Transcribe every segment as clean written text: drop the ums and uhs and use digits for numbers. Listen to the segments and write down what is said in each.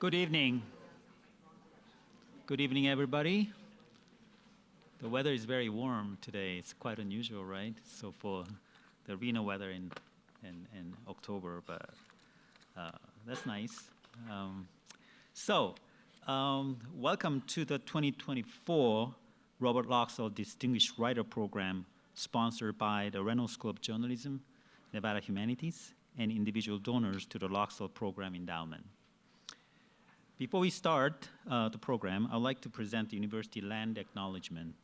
Good evening. Good evening, everybody. The weather is very warm today. It's quite unusual, right? So for the Reno weather in October, but that's nice. Welcome to the 2024 Robert Laxalt Distinguished Writer Program, sponsored by the Reynolds School of Journalism, Nevada Humanities, and individual donors to the Laxalt Program Endowment. Before we start the program, I'd like to present the university land acknowledgement.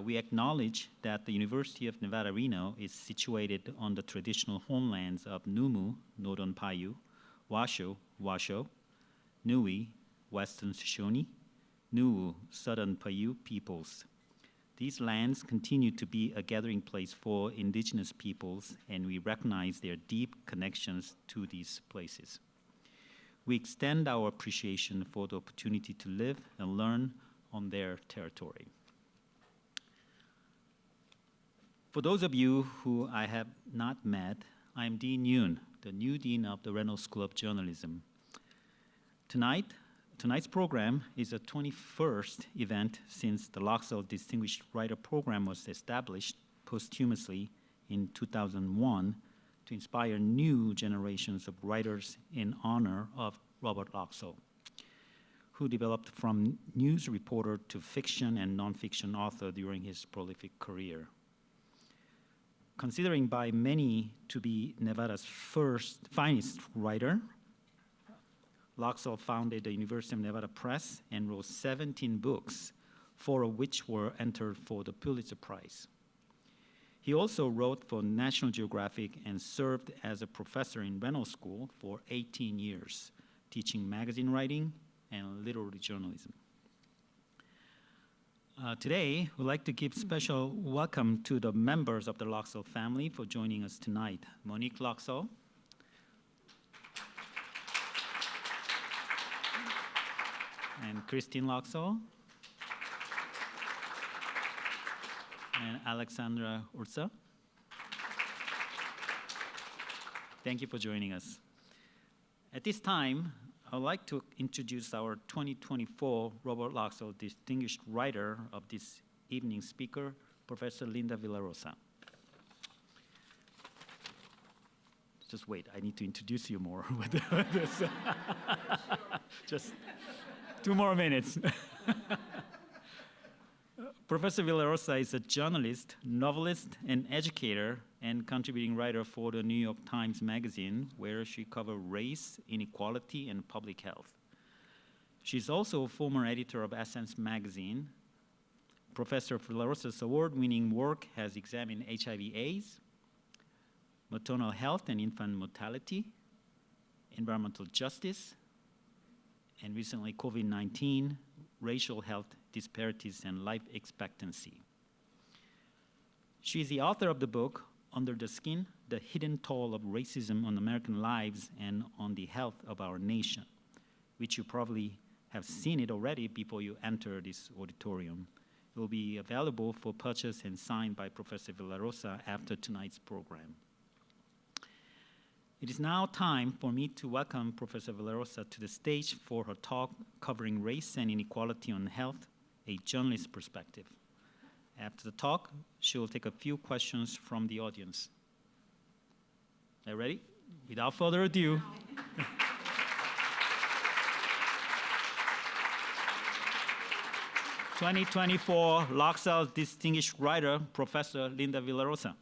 We acknowledge that the University of Nevada, Reno is situated on the traditional homelands of Numu, Northern Paiute, Washoe, Nui, Western Shoshone, Nuwu, Southern Paiute peoples. These lands continue to be a gathering place for indigenous peoples, and we recognize their deep connections to these places. We extend our appreciation for the opportunity to live and learn on their territory. For those of you who I have not met, I'm Dean Yoon, the new Dean of the Reynolds School of Journalism. Tonight's program is the 21st event since the Laxalt Distinguished Writer Program was established posthumously in 2001 to inspire new generations of writers in honor of Robert Laxalt, who developed from news reporter to fiction and nonfiction author during his prolific career. Considering by many to be Nevada's finest writer, Laxalt founded the University of Nevada Press and wrote 17 books, 4 of which were entered for the Pulitzer Prize. He also wrote for National Geographic and served as a professor in Reynolds School for 18 years, teaching magazine writing and literary journalism. Today, we'd like to give special welcome to the members of the Laxalt family for joining us tonight. Monique Laxalt, and Christine Laxalt, and Alexandra Ursa. Thank you for joining us. At this time, I'd like to introduce our 2024 Robert Laxalt Distinguished Writer of this evening's speaker, Professor Linda Villarosa. Just wait, I need to introduce you more with this. Just 2 more minutes. Professor Villarosa is a journalist, novelist, and educator, and contributing writer for the New York Times Magazine, where she covered race, inequality, and public health. She's also a former editor of Essence Magazine. Professor Villarosa's award-winning work has examined HIV/AIDS, maternal health and infant mortality, environmental justice, and recently COVID-19, racial health disparities, and life expectancy. She is the author of the book, Under the Skin, The Hidden Toll of Racism on American Lives and on the Health of Our Nation, which you probably have seen it already before you enter this auditorium. It will be available for purchase and signed by Professor Villarosa after tonight's program. It is now time for me to welcome Professor Villarosa to the stage for her talk covering race and inequality on health, a journalist's perspective. After the talk, she will take a few questions from the audience. Are you ready? Without further ado. 2024 Laxalt Distinguished Writer, Professor Linda Villarosa.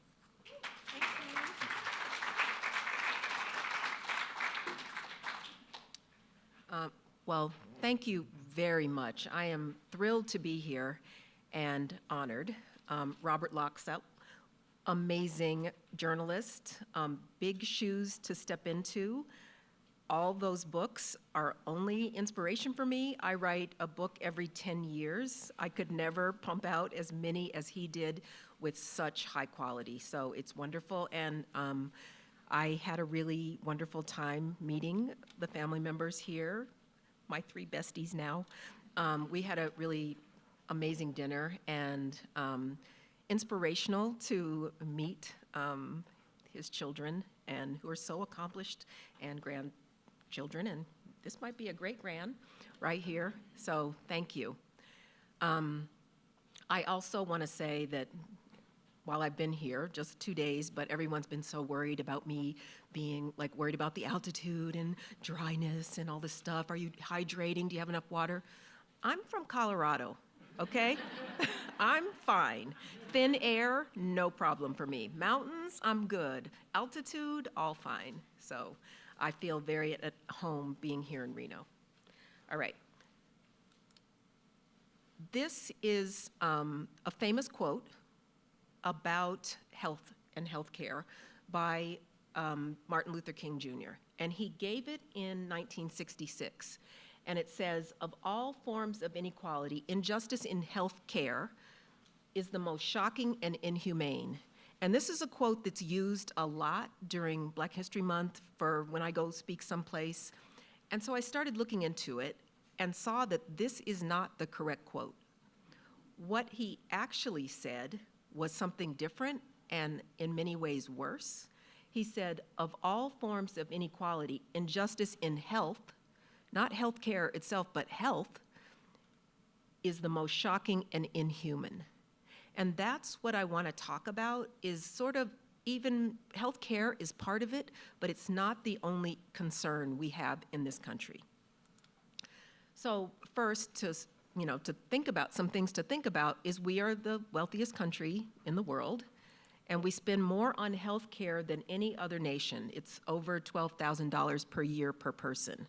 Well, thank you very much. I am thrilled to be here and honored. Robert Laxalt, amazing journalist, big shoes to step into. All those books are only inspiration for me. I write a book every 10 years. I could never pump out as many as he did with such high quality. So it's wonderful. And I had a really wonderful time meeting the family members here, my 3 besties now. We had a really amazing dinner and inspirational to meet his children, and who are so accomplished, and grandchildren and this might be a great-grand right here, so thank you. I also want to say that while I've been here, just 2 days, but everyone's been so worried about me being like worried about the altitude and dryness and all this stuff. Are you hydrating? Do you have enough water? I'm from Colorado, okay? I'm fine. Thin air, no problem for me. Mountains, I'm good. Altitude, all fine. So I feel very at home being here in Reno. All right. This is a famous quote about health and healthcare by Martin Luther King Jr. And he gave it in 1966. And it says, "Of all forms of inequality, injustice in health care is the most shocking and inhumane." And this is a quote that's used a lot during Black History Month for when I go speak someplace. And so I started looking into it and saw that this is not the correct quote. What he actually said was something different and in many ways worse. He said, "Of all forms of inequality, injustice in health," not health care itself, but health, "is the most shocking and inhuman." And that's what I want to talk about, is sort of even health care is part of it, but it's not the only concern we have in this country. So first, to think about some things to think about is we are the wealthiest country in the world, and we spend more on health care than any other nation. It's over $12,000 per year per person.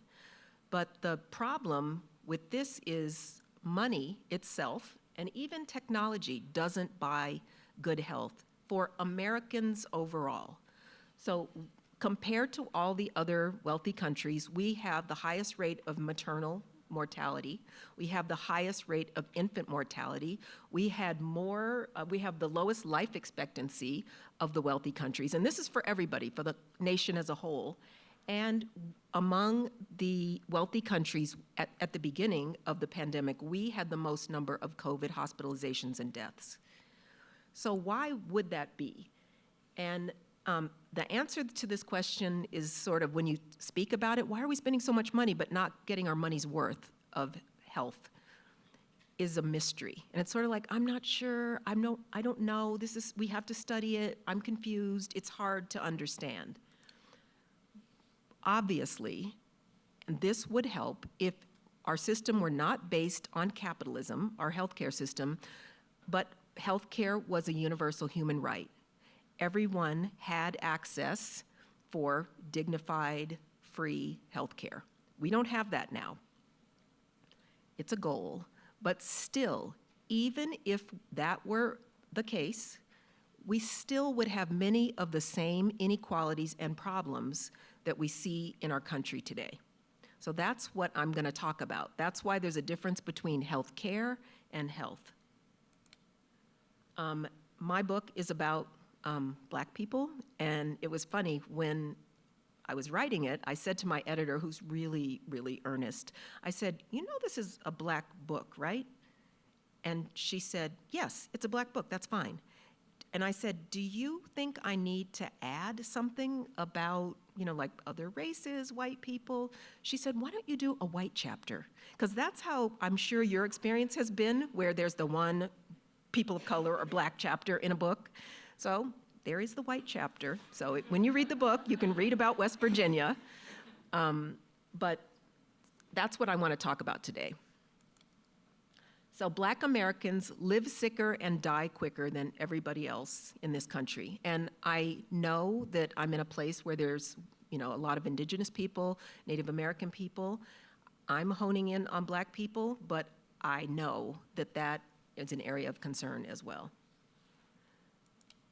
But the problem with this is money itself, and even technology, doesn't buy good health for Americans overall. So compared to all the other wealthy countries, we have the highest rate of maternal mortality. We have the highest rate of infant mortality. We have the lowest life expectancy of the wealthy countries. And this is for everybody, for the nation as a whole. And among the wealthy countries at the beginning of the pandemic, we had the most number of COVID hospitalizations and deaths. So why would that be? And the answer to this question is sort of, when you speak about it, why are we spending so much money but not getting our money's worth of health, is a mystery. And it's sort of like, I'm not sure, I don't know, we have to study it, I'm confused, it's hard to understand. Obviously, and this would help if our system were not based on capitalism, our healthcare system, but healthcare was a universal human right. Everyone had access for dignified, free healthcare. We don't have that now. It's a goal, but still, even if that were the case, we still would have many of the same inequalities and problems that we see in our country today. So that's what I'm going to talk about. That's why there's a difference between health care and health. My book is about Black people, and it was funny, when I was writing it, I said to my editor, who's really, really earnest, I said, "You know this is a Black book, right?" And she said, "Yes, it's a Black book, that's fine." And I said, "Do you think I need to add something about, like other races, white people?" She said, "Why don't you do a white chapter?" Because that's how I'm sure your experience has been, where there's the one people of color or Black chapter in a book. So there is the white chapter. So when you read the book, you can read about West Virginia. But that's what I want to talk about today. So Black Americans live sicker and die quicker than everybody else in this country. And I know that I'm in a place where there's a lot of indigenous people, Native American people. I'm honing in on Black people, but I know that that is an area of concern as well.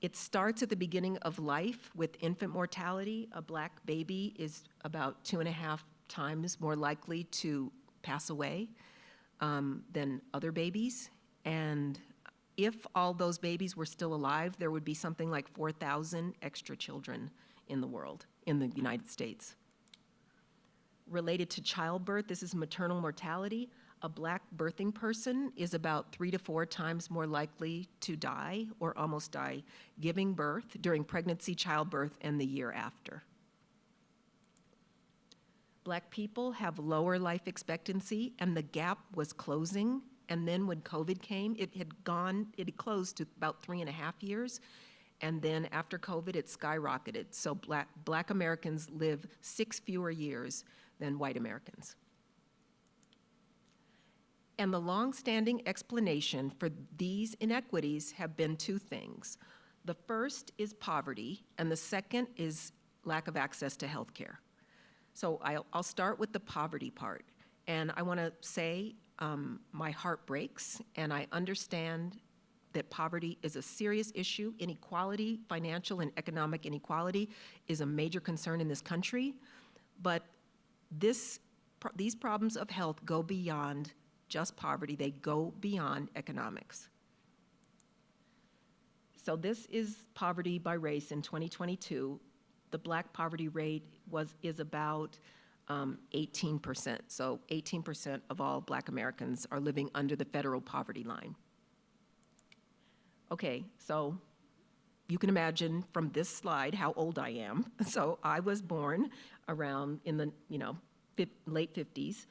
It starts at the beginning of life with infant mortality. A Black baby is about 2.5 times more likely to pass away than other babies. And if all those babies were still alive, there would be something like 4,000 extra children in the world, in the United States. Related to childbirth, this is maternal mortality. A Black birthing person is about 3 to 4 times more likely to die or almost die giving birth during pregnancy, childbirth, and the year after. Black people have lower life expectancy, and the gap was closing. And then when COVID came, it had closed to about 3.5 years. And then after COVID, it skyrocketed. So Black Americans live 6 fewer years than white Americans. And the longstanding explanation for these inequities have been two things. The first is poverty, and the second is lack of access to health care. So I'll start with the poverty part. And I want to say my heart breaks, and I understand that poverty is a serious issue. Inequality, financial and economic inequality, is a major concern in this country. But these problems of health go beyond just poverty. They go beyond economics. So this is poverty by race in 2022. The Black poverty rate is about 18%. So 18% of all Black Americans are living under the federal poverty line. Okay, so you can imagine from this slide how old I am. So I was born around in the late 50s,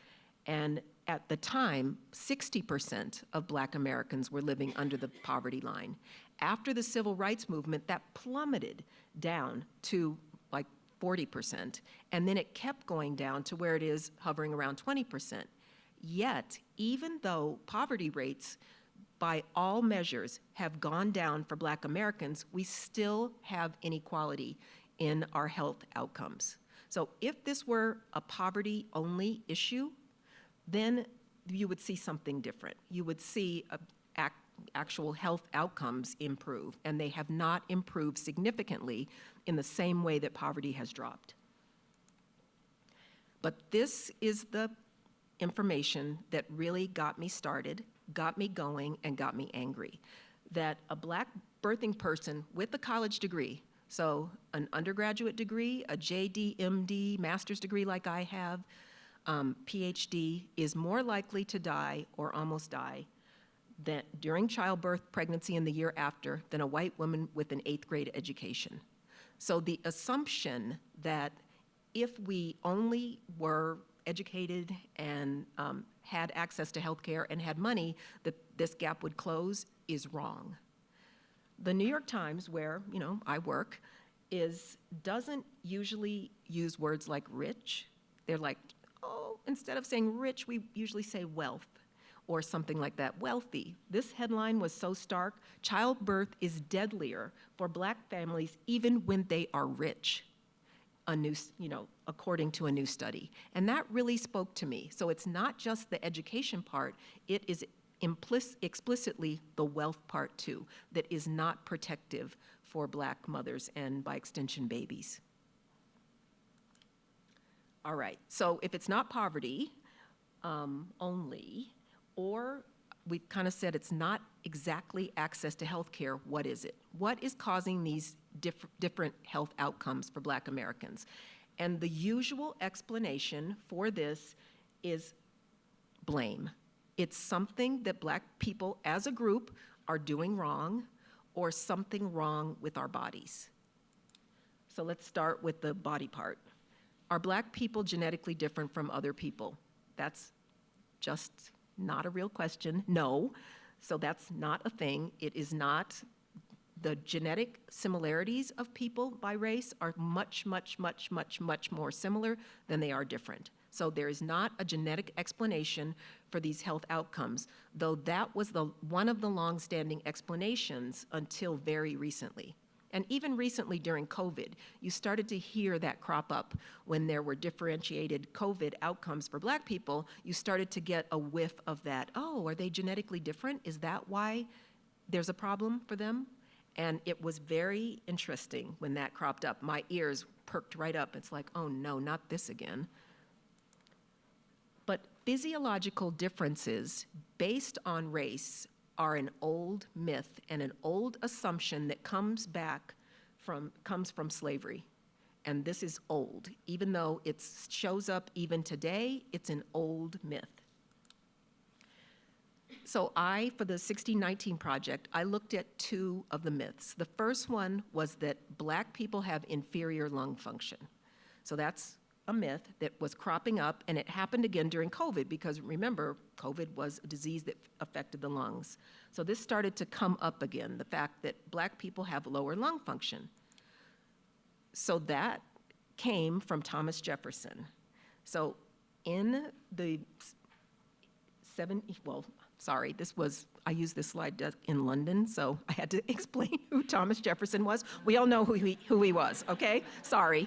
and at the time, 60% of Black Americans were living under the poverty line. After the Civil Rights Movement, that plummeted down to like 40%, and then it kept going down to where it is hovering around 20%. Yet, even though poverty rates by all measures have gone down for Black Americans, we still have inequality in our health outcomes. So if this were a poverty-only issue, then you would see something different. You would see actual health outcomes improve, and they have not improved significantly in the same way that poverty has dropped. But this is the information that really got me started, got me going, and got me angry. That a Black birthing person with a college degree, so an undergraduate degree, a JD, MD, master's degree like I have, PhD, is more likely to die or almost die during childbirth, pregnancy, and the year after than a white woman with an 8th grade education. So the assumption that if we only were educated and had access to health care and had money, that this gap would close is wrong. The New York Times, where I work, doesn't usually use words like rich. They're like, oh, instead of saying rich, we usually say wealth or something like that, wealthy. This headline was so stark: childbirth is deadlier for Black families even when they are rich, according to a new study. And that really spoke to me. So it's not just the education part, it is explicitly the wealth part too, that is not protective for Black mothers and by extension babies. All right, so if it's not poverty only, or we've kind of said it's not exactly access to health care, what is it? What is causing these different health outcomes for Black Americans? And the usual explanation for this is blame. It's something that Black people as a group are doing wrong, or something wrong with our bodies. So let's start with the body part. Are Black people genetically different from other people? That's just not a real question. No. So that's not a thing. It is not. The genetic similarities of people by race are much, much, much, much, much more similar than they are different. So there is not a genetic explanation for these health outcomes, though that was one of the longstanding explanations until very recently. And even recently during COVID, you started to hear that crop up when there were differentiated COVID outcomes for Black people. You started to get a whiff of that. Oh, are they genetically different? Is that why there's a problem for them? And it was very interesting when that cropped up. My ears perked right up. It's like, oh no, not this again. But physiological differences based on race are an old myth and an old assumption that comes from slavery. And this is old. Even though it shows up even today, it's an old myth. So for the 1619 project, I looked at 2 of the myths. The first one was that Black people have inferior lung function. So that's a myth that was cropping up, and it happened again during COVID, because remember, COVID was a disease that affected the lungs. So this started to come up again, the fact that Black people have lower lung function. So that came from Thomas Jefferson. So in the I used this slide in London, so I had to explain who Thomas Jefferson was. We all know who he was, okay? Sorry.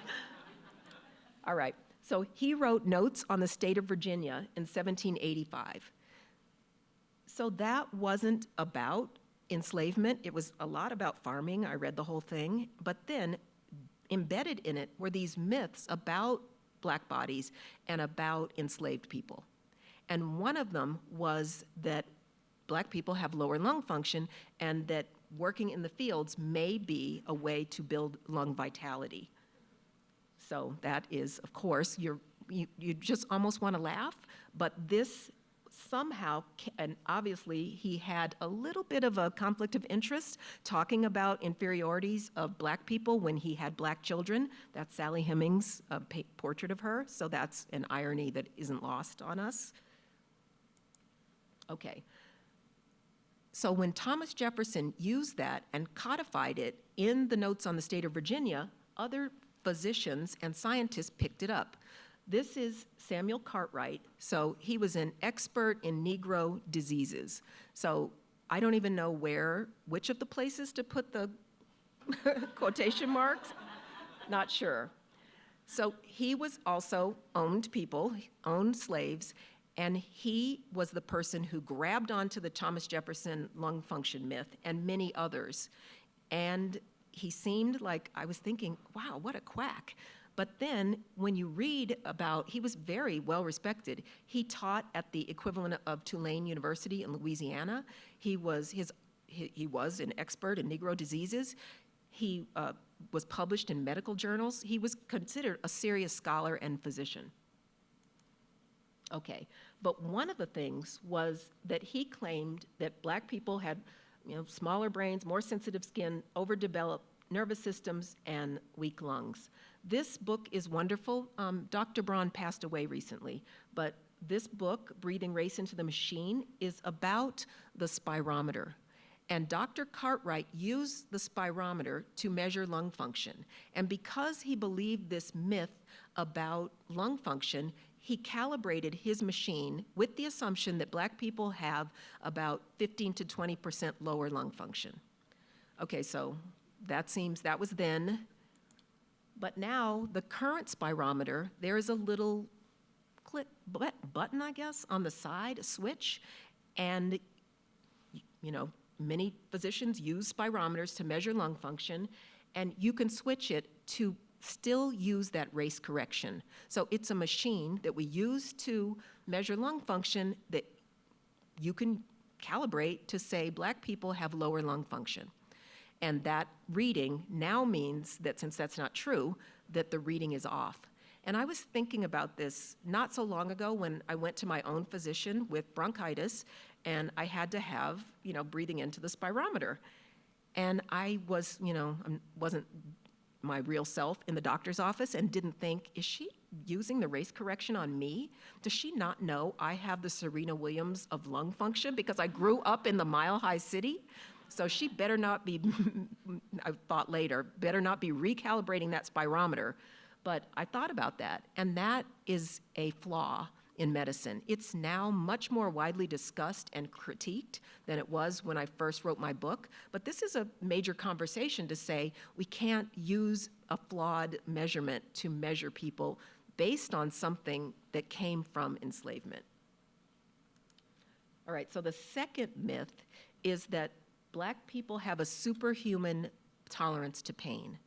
All right, so he wrote Notes on the State of Virginia in 1785. So that wasn't about enslavement. It was a lot about farming. I read the whole thing. But then embedded in it were these myths about Black bodies and about enslaved people. And one of them was that Black people have lower lung function, and that working in the fields may be a way to build lung vitality. So that is, of course, you just almost want to laugh, but this somehow, and obviously he had a little bit of a conflict of interest talking about inferiorities of Black people when he had Black children. That's Sally Hemings' portrait of her, so that's an irony that isn't lost on us. Okay. So when Thomas Jefferson used that and codified it in the Notes on the State of Virginia, other physicians and scientists picked it up. This is Samuel Cartwright. So he was an expert in Negro diseases. So I don't even know which of the places to put the quotation marks. Not sure. So he was also owned slaves, and he was the person who grabbed onto the Thomas Jefferson lung function myth and many others. And he seemed like, I was thinking, wow, what a quack. But then when you read about, he was very well respected. He taught at the equivalent of Tulane University in Louisiana. He was an expert in Negro diseases. He was published in medical journals. He was considered a serious scholar and physician. Okay, but one of the things was that he claimed that Black people had, smaller brains, more sensitive skin, overdeveloped nervous systems, and weak lungs. This book is wonderful. Dr. Braun passed away recently, but this book, Breathing Race into the Machine, is about the spirometer. And Dr. Cartwright used the spirometer to measure lung function. And because he believed this myth about lung function, he calibrated his machine with the assumption that Black people have about 15 to 20% lower lung function. Okay, so that was then. But now, the current spirometer, there is a little click button, I guess, on the side, a switch, and many physicians use spirometers to measure lung function, and you can switch it to still use that race correction. So it's a machine that we use to measure lung function that you can calibrate to say Black people have lower lung function. And that reading now means that, since that's not true, that the reading is off. And I was thinking about this not so long ago when I went to my own physician with bronchitis, and I had to have, breathing into the spirometer. And I wasn't my real self in the doctor's office and didn't think, is she using the race correction on me? Does she not know I have the Serena Williams of lung function because I grew up in the Mile High City? So she better not be, I thought later, better not be recalibrating that spirometer. But I thought about that, and that is a flaw in medicine. It's now much more widely discussed and critiqued than it was when I first wrote my book. But this is a major conversation to say we can't use a flawed measurement to measure people based on something that came from enslavement. All right, so the second myth is that Black people have a superhuman tolerance to pain.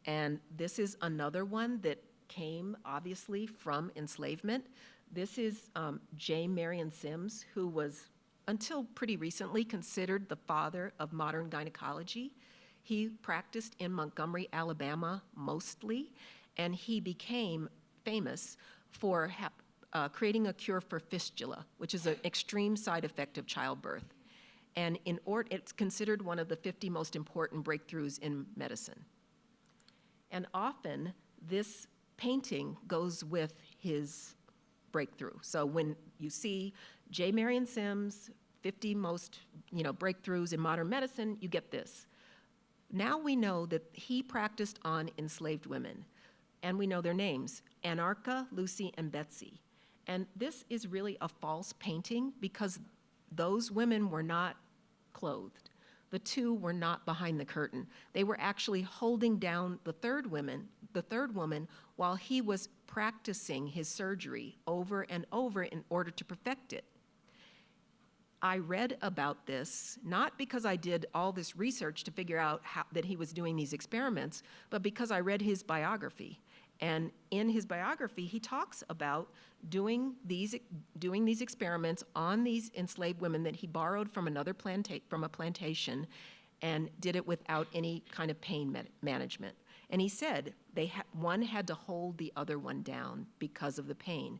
And this is another one that came, obviously, from enslavement. This is J. Marion Sims, who was, until pretty recently, considered the father of modern gynecology. He practiced in Montgomery, Alabama, mostly, and he became famous for creating a cure for fistula, which is an extreme side effect of childbirth. And it's considered one of the 50 most important breakthroughs in medicine. And often, this painting goes with his breakthrough. So when you see J. Marion Sims, 50 most breakthroughs in modern medicine, you get this. Now we know that he practiced on enslaved women, and we know their names, Anarcha, Lucy, and Betsy. And this is really a false painting because those women were not clothed. The two were not behind the curtain. They were actually holding down the third woman, while he was practicing his surgery over and over in order to perfect it. I read about this, not because I did all this research to figure out that he was doing these experiments, but because I read his biography. And in his biography, he talks about doing these experiments on these enslaved women that he borrowed from from a plantation and did it without any kind of pain management. And he said one had to hold the other one down because of the pain.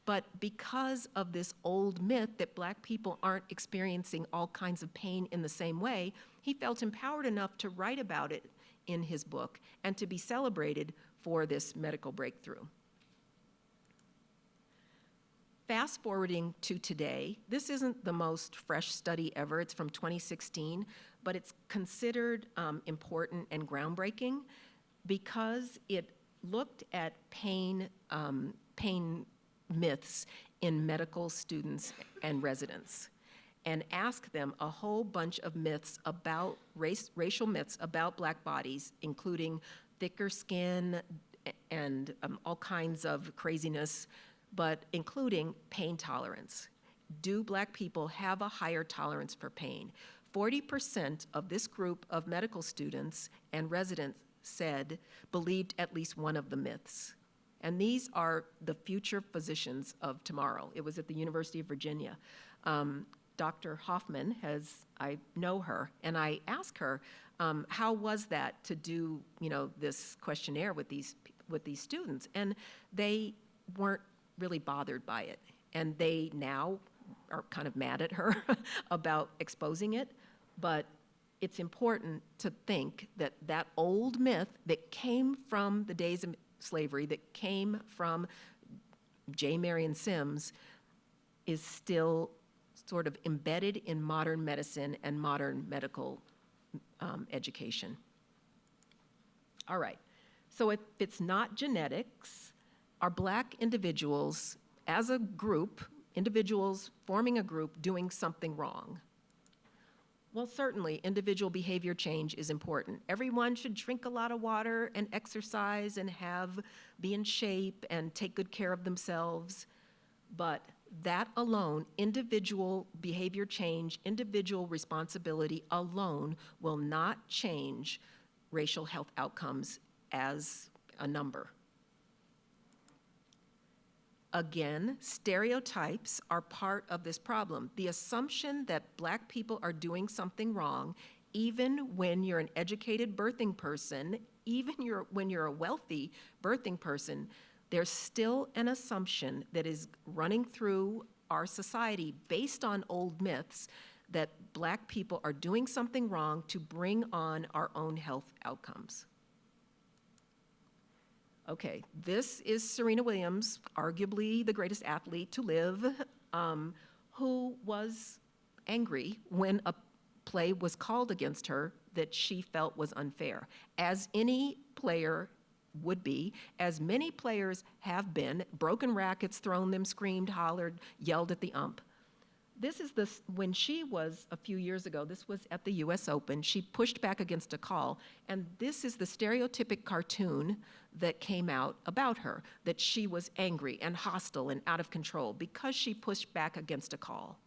But because of this old myth that Black people aren't experiencing all kinds of pain in the same way, he felt empowered enough to write about it in his book and to be celebrated for this medical breakthrough. Fast forwarding to today, this isn't the most fresh study ever. It's from 2016, but it's considered important and groundbreaking because it looked at pain myths in medical students and residents and asked them a whole bunch of myths about racial myths about Black bodies, including thicker skin and all kinds of craziness, but including pain tolerance. Do Black people have a higher tolerance for pain? 40% of this group of medical students and residents believed at least one of the myths. And these are the future physicians of tomorrow. It was at the University of Virginia. Dr. Hoffman I know her, and I asked her, how was that to do, this questionnaire with these students? And they weren't really bothered by it. And they now are kind of mad at her about exposing it. But it's important to think that that old myth that came from the days of slavery, that came from J. Marion Sims, is still sort of embedded in modern medicine and modern medical education. All right, so if it's not genetics, are Black individuals, as a group, individuals forming a group, doing something wrong? Well, certainly, individual behavior change is important. Everyone should drink a lot of water and exercise and be in shape and take good care of themselves. But that alone, individual behavior change, individual responsibility alone will not change racial health outcomes as a number. Again, stereotypes are part of this problem. The assumption that Black people are doing something wrong, even when you're an educated birthing person, when you're a wealthy birthing person, there's still an assumption that is running through our society based on old myths that Black people are doing something wrong to bring on our own health outcomes. Okay, this is Serena Williams, arguably the greatest athlete to live, who was angry when a play was called against her that she felt was unfair, as any player would be, as many players have been, broken rackets, thrown them, screamed, hollered, yelled at the ump. When she was, a few years ago, this was at the US Open, she pushed back against a call, and this is the stereotypic cartoon that came out about her, that she was angry and hostile and out of control because she pushed back against a call.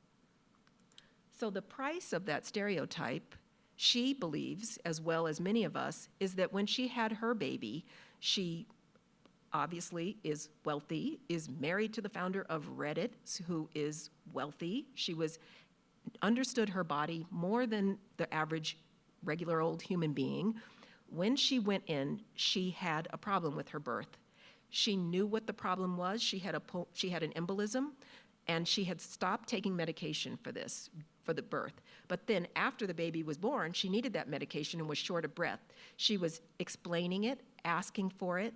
So the price of that stereotype, she believes, as well as many of us, is that when she had her baby, she obviously is wealthy, is married to the founder of Reddit, who is wealthy. She understood her body more than the average regular old human being. When she went in, she had a problem with her birth. She knew what the problem was. She had an embolism, and she had stopped taking medication for the birth. But then after the baby was born, she needed that medication and was short of breath. She was explaining it, asking for it,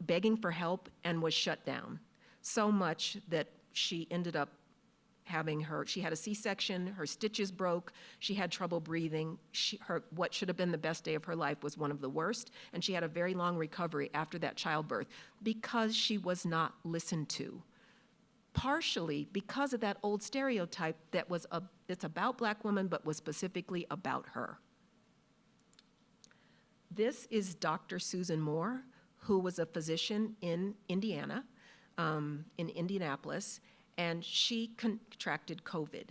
begging for help and was shut down. So much that she ended up she had a C-section, her stitches broke, she had trouble breathing, what should have been the best day of her life was one of the worst, and she had a very long recovery after that childbirth because she was not listened to. Partially because of that old stereotype that's about Black women, but was specifically about her. This is Dr. Susan Moore, who was a physician in Indiana, in Indianapolis, and she contracted COVID.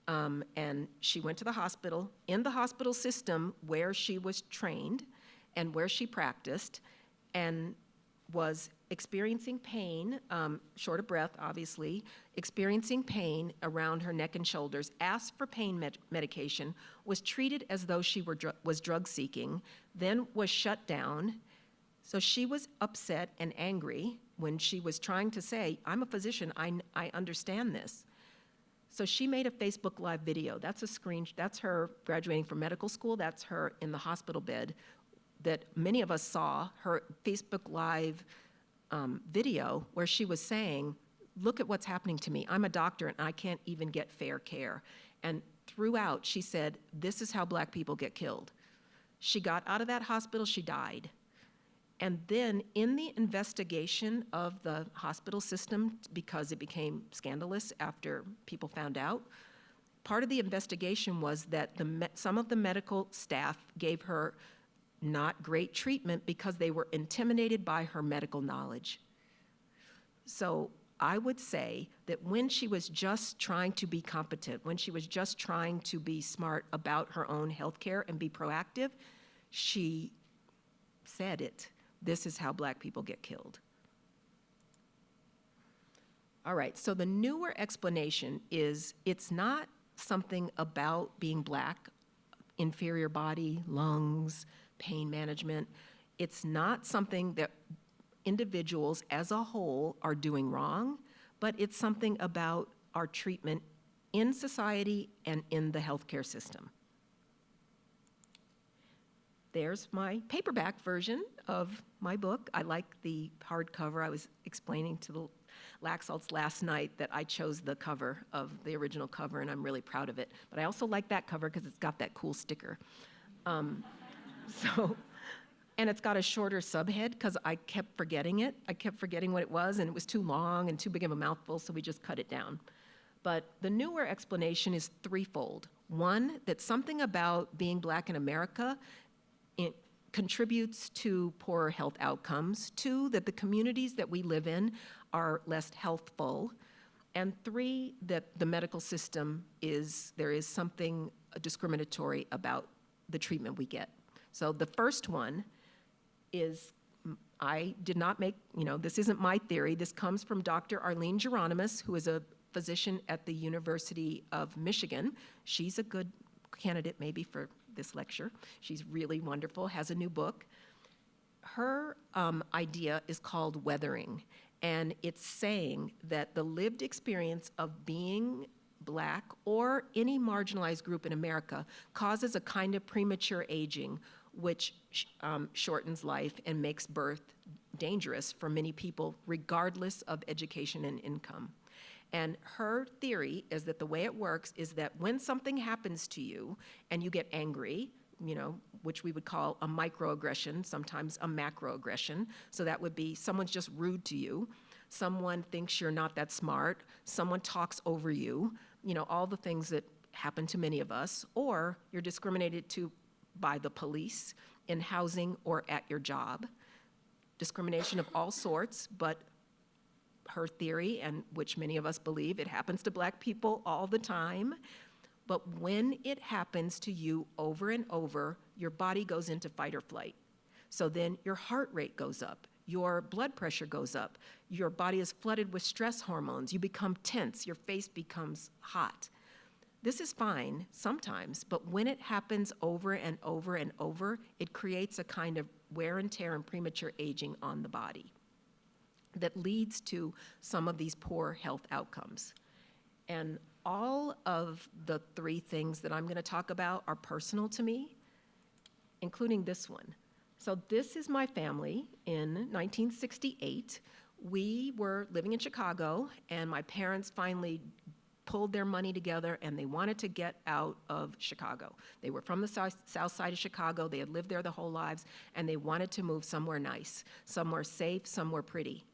And she went to the hospital, in the hospital system where she was trained and where she practiced, and was experiencing pain, short of breath, obviously, experiencing pain around her neck and shoulders, asked for pain medication, was treated as though she was drug-seeking, then was shut down. So she was upset and angry when she was trying to say, I'm a physician, I understand this. So she made a Facebook Live video. That's her graduating from medical school, that's her in the hospital bed, that many of us saw, her Facebook Live video where she was saying, look at what's happening to me. I'm a doctor and I can't even get fair care. And throughout, she said, this is how Black people get killed. She got out of that hospital, she died. And then in the investigation of the hospital system, because it became scandalous after people found out, part of the investigation was that some of the medical staff gave her not great treatment because they were intimidated by her medical knowledge. So I would say that when she was just trying to be competent, when she was just trying to be smart about her own health care and be proactive, she said it. This is how Black people get killed. All right, so the newer explanation is it's not something about being Black, inferior body, lungs, pain management. It's not something that individuals as a whole are doing wrong, but it's something about our treatment in society and in the healthcare system. There's my paperback version of my book. I like the hardcover. I was explaining to the Laxalts last night that I chose the cover of the original cover, and I'm really proud of it. But I also like that cover because it's got that cool sticker. And it's got a shorter subhead because I kept forgetting it. I kept forgetting what it was, and it was too long and too big of a mouthful, so we just cut it down. But the newer explanation is threefold. One, that something about being Black in America contributes to poorer health outcomes. Two, that the communities that we live in are less healthful. And three, that the medical system there is something discriminatory about the treatment we get. So the first one is, I did not make, this isn't my theory. This comes from Dr. Arlene Geronimus, who is a physician at the University of Michigan. She's a good candidate maybe for this lecture. She's really wonderful, has a new book. Her idea is called weathering, and it's saying that the lived experience of being Black or any marginalized group in America causes a kind of premature aging, which shortens life and makes birth dangerous for many people, regardless of education and income. And her theory is that the way it works is that when something happens to you and you get angry, which we would call a microaggression, sometimes a macroaggression. So that would be someone's just rude to you, someone thinks you're not that smart, someone talks over you, all the things that happen to many of us, or you're discriminated to by the police in housing or at your job. Discrimination of all sorts, but her theory, and which many of us believe, it happens to Black people all the time. But when it happens to you over and over, your body goes into fight or flight. So then your heart rate goes up, your blood pressure goes up, your body is flooded with stress hormones, you become tense, your face becomes hot. This is fine sometimes, but when it happens over and over and over, it creates a kind of wear and tear and premature aging on the body that leads to some of these poor health outcomes. And all of the three things that I'm going to talk about are personal to me, including this one. So this is my family in 1968. We were living in Chicago, and my parents finally pulled their money together, and they wanted to get out of Chicago. They were from the south side of Chicago. They had lived there their whole lives, and they wanted to move somewhere nice, somewhere safe, somewhere pretty.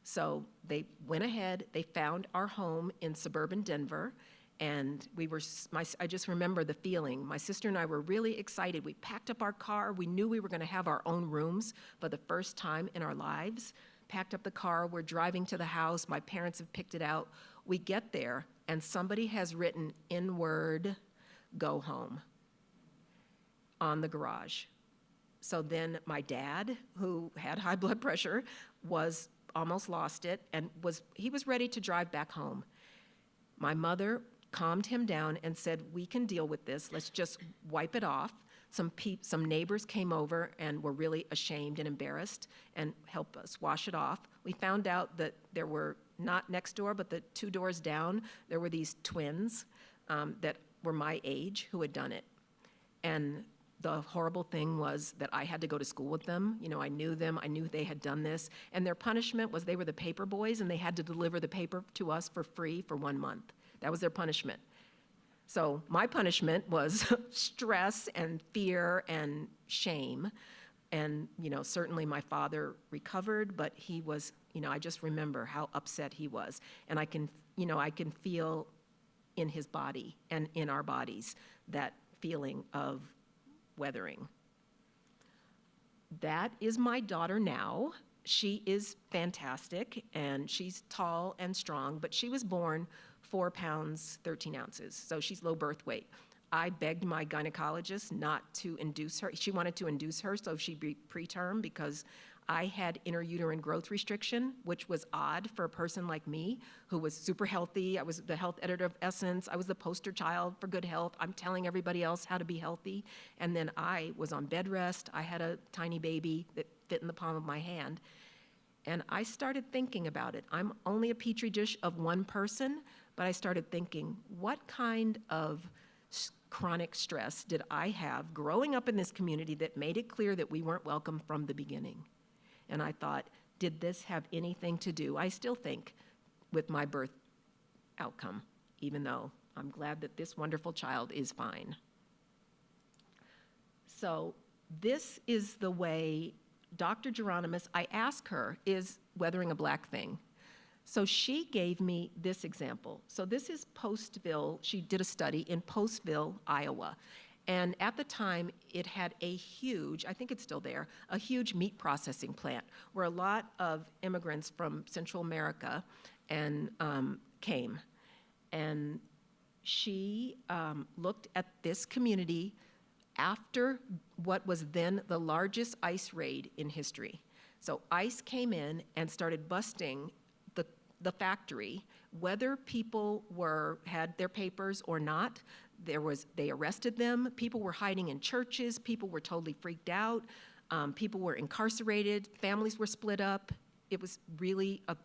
So they went ahead, they found our home in suburban Denver, and I just remember the feeling. My sister and I were really excited. We packed up our car. We knew we were going to have our own rooms for the first time in our lives. Packed up the car. We're driving to the house. My parents have picked it out. We get there, and somebody has written in word, "Go home," on the garage. So then my dad, who had high blood pressure, was almost lost it, and he was ready to drive back home. My mother calmed him down and said, "We can deal with this. Let's just wipe it off." Some neighbors came over and were really ashamed and embarrassed and helped us wash it off. We found out that there were, not next door, but the 2 doors down, there were these twins that were my age who had done it. And the horrible thing was that I had to go to school with them. You know, I knew them. I knew they had done this. And their punishment was they were the paper boys, and they had to deliver the paper to us for free for 1 month. That was their punishment. So my punishment was stress and fear and shame. And, you know, certainly my father recovered, but he was, you know, I just remember how upset he was. And I can feel in his body and in our bodies that feeling of weathering. That is my daughter now. She is fantastic, and she's tall and strong, but she was born 4 pounds, 13 ounces, so she's low birth weight. I begged my gynecologist not to induce her. She wanted to induce her so she'd be preterm because I had intrauterine growth restriction, which was odd for a person like me who was super healthy. I was the health editor of Essence. I was the poster child for good health. I'm telling everybody else how to be healthy. And then I was on bed rest. I had a tiny baby that fit in the palm of my hand. And I started thinking about it. I'm only a petri dish of one person, but I started thinking, what kind of chronic stress did I have growing up in this community that made it clear that we weren't welcome from the beginning? And I thought, did this have anything to do, I still think, with my birth outcome, even though I'm glad that this wonderful child is fine. So this is the way Dr. Geronimus, I asked her, is weathering a black thing? So she gave me this example. So this is Postville. She did a study in Postville, Iowa. And at the time, it had a huge, I think it's still there, a huge meat processing plant where a lot of immigrants from Central America came. And she looked at this community after what was then the largest ICE raid in history. So ICE came in and started busting the factory, whether people had their papers or not. They arrested them. People were hiding in churches. People were totally freaked out. People were incarcerated. Families were split up. It was really a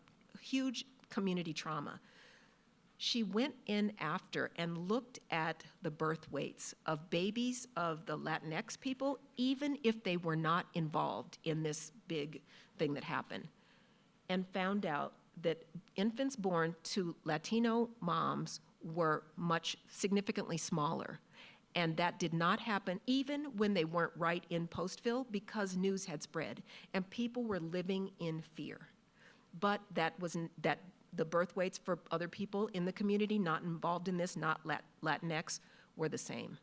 huge community trauma. She went in after and looked at the birth weights of babies of the Latinx people, even if they were not involved in this big thing that happened, and found out that infants born to Latino moms were significantly smaller. And that did not happen even when they weren't right in Postville because news had spread and people were living in fear. But that the birth weights for other people in the community not involved in this, not Latinx, were the same.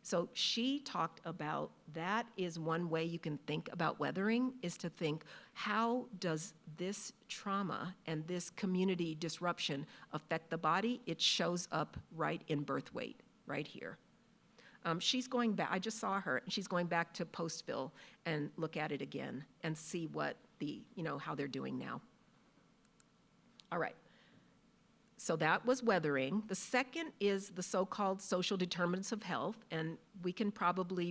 So she talked about that is one way you can think about weathering, is to think, how does this trauma and this community disruption affect the body? It shows up right in birth weight, right here. She's going back, I just saw her, and she's going back to Postville and look at it again and see what how they're doing now. All right. So that was weathering. The second is the so-called social determinants of health, and we can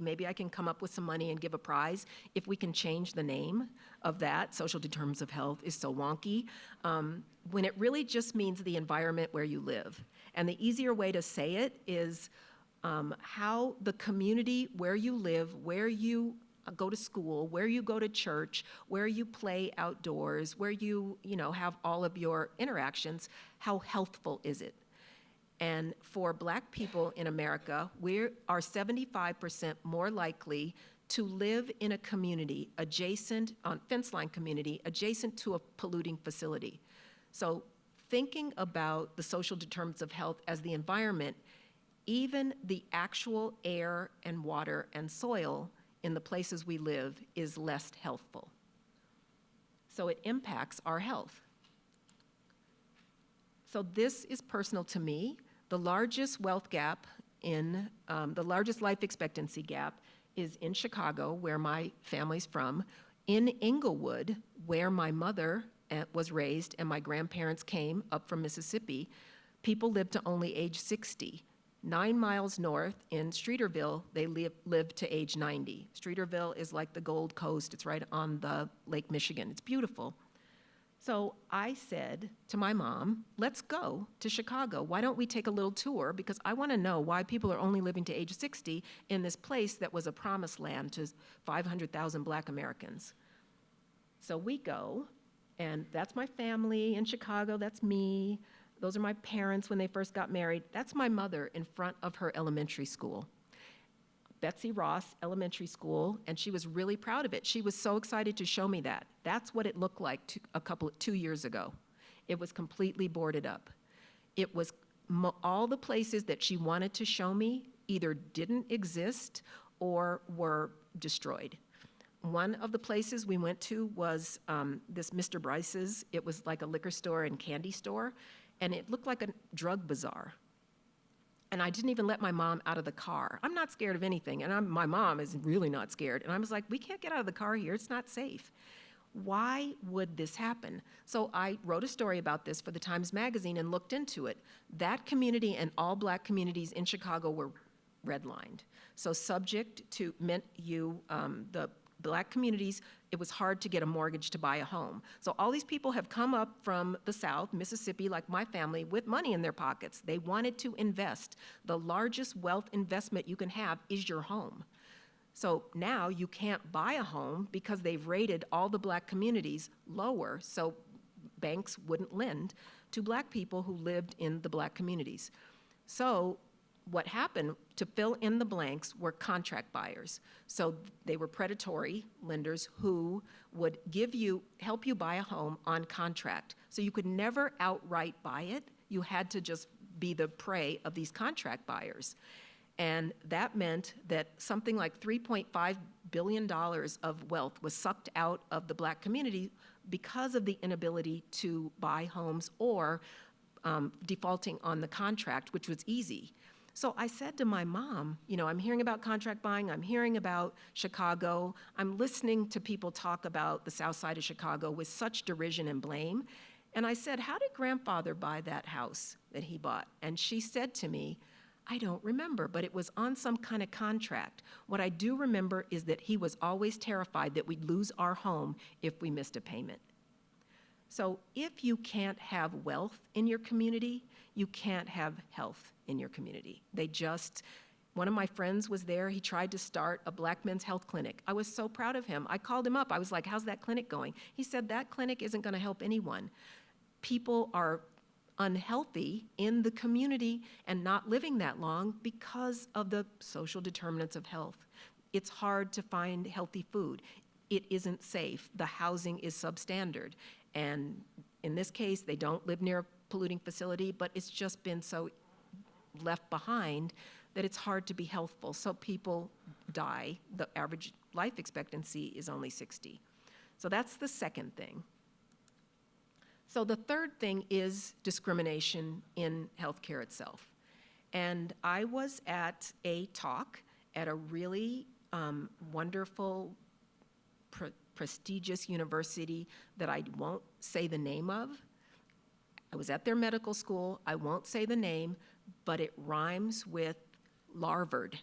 maybe I can come up with some money and give a prize if we can change the name of that. Social determinants of health is so wonky, when it really just means the environment where you live. And the easier way to say it is how the community where you live, where you go to school, where you go to church, where you play outdoors, where you have all of your interactions, how healthful is it? And for Black people in America, we are 75% more likely to live in a community adjacent, on fence line community, adjacent to a polluting facility. So thinking about the social determinants of health as the environment, even the actual air and water and soil in the places we live is less healthful. So it impacts our health. So this is personal to me. The largest wealth gap the largest life expectancy gap is in Chicago, where my family's from. In Inglewood, where my mother was raised and my grandparents came up from Mississippi, people lived to only age 60. 9 miles north in Streeterville, they lived to age 90. Streeterville is like the Gold Coast. It's right on the Lake Michigan. It's beautiful. So I said to my mom, let's go to Chicago. Why don't we take a little tour? Because I want to know why people are only living to age 60 in this place that was a promised land to 500,000 Black Americans. So we go, and that's my family in Chicago. That's me. Those are my parents when they first got married. That's my mother in front of her elementary school. Betsy Ross Elementary School, and she was really proud of it. She was so excited to show me that. That's what it looked like 2 years ago. It was completely boarded up. It was all the places that she wanted to show me either didn't exist or were destroyed. One of the places we went to was this Mr. Bryce's. It was like a liquor store and candy store, and it looked like a drug bazaar. And I didn't even let my mom out of the car. I'm not scared of anything, and my mom is really not scared. And I was like, we can't get out of the car here, it's not safe. Why would this happen? So I wrote a story about this for the Times Magazine and looked into it. That community and all Black communities in Chicago were redlined. So subject to, meant the Black communities, it was hard to get a mortgage to buy a home. So all these people have come up from the South, Mississippi, like my family, with money in their pockets. They wanted to invest. The largest wealth investment you can have is your home. So now you can't buy a home because they've rated all the Black communities lower, so banks wouldn't lend to Black people who lived in the Black communities. So what happened to fill in the blanks were contract buyers. So they were predatory lenders who would help you buy a home on contract. So you could never outright buy it. You had to just be the prey of these contract buyers. And that meant that something like $3.5 billion of wealth was sucked out of the Black community because of the inability to buy homes or defaulting on the contract, which was easy. So I said to my mom, I'm hearing about contract buying, I'm hearing about Chicago, I'm listening to people talk about the South Side of Chicago with such derision and blame. And I said, how did grandfather buy that house that he bought? And she said to me, I don't remember, but it was on some kind of contract. What I do remember is that he was always terrified that we'd lose our home if we missed a payment. So if you can't have wealth in your community, you can't have health in your community. One of my friends was there. He tried to start a Black men's health clinic. I was so proud of him. I called him up. I was like, how's that clinic going? He said, that clinic isn't going to help anyone. People are unhealthy in the community and not living that long because of the social determinants of health. It's hard to find healthy food. It isn't safe. The housing is substandard. And in this case, they don't live near a polluting facility, but it's just been so left behind that it's hard to be healthful. So people die. The average life expectancy is only 60. So that's the second thing. So the third thing is discrimination in healthcare itself. And I was at a talk at a really wonderful, prestigious university that I won't say the name of. I was at their medical school. I won't say the name, but it rhymes with Larvard.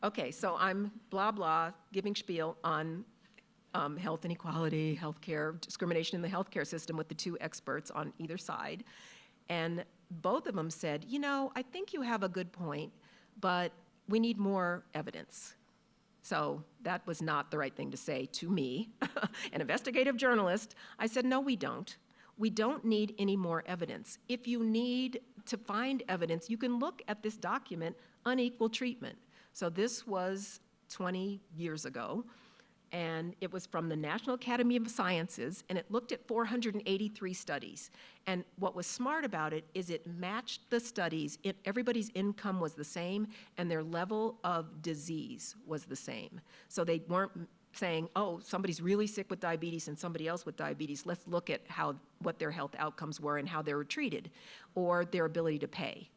Okay, so I'm blah, blah, giving spiel on health inequality, healthcare, discrimination in the healthcare system with the two experts on either side. And both of them said, you know, I think you have a good point, but we need more evidence. So that was not the right thing to say to me, an investigative journalist. I said, no, we don't. We don't need any more evidence. If you need to find evidence, you can look at this document, Unequal Treatment. So this was 20 years ago, and it was from the National Academy of Sciences, and it looked at 483 studies. And what was smart about it is it matched the studies. Everybody's income was the same, and their level of disease was the same. So they weren't saying, oh, somebody's really sick with diabetes and somebody else with diabetes. Let's look at what their health outcomes were and how they were treated, or their ability to pay.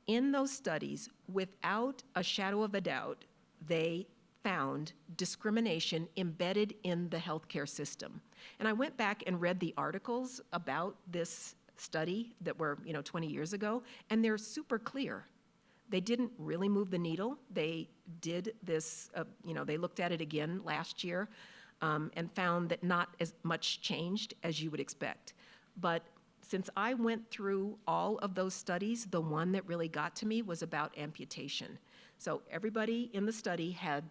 In those studies, without a shadow of a doubt, they found discrimination embedded in the healthcare system. And I went back and read the articles about this study that were, 20 years ago, and they're super clear. They didn't really move the needle. They did this, they looked at it again last year and found that not as much changed as you would expect. But since I went through all of those studies, the one that really got to me was about amputation. So everybody in the study had,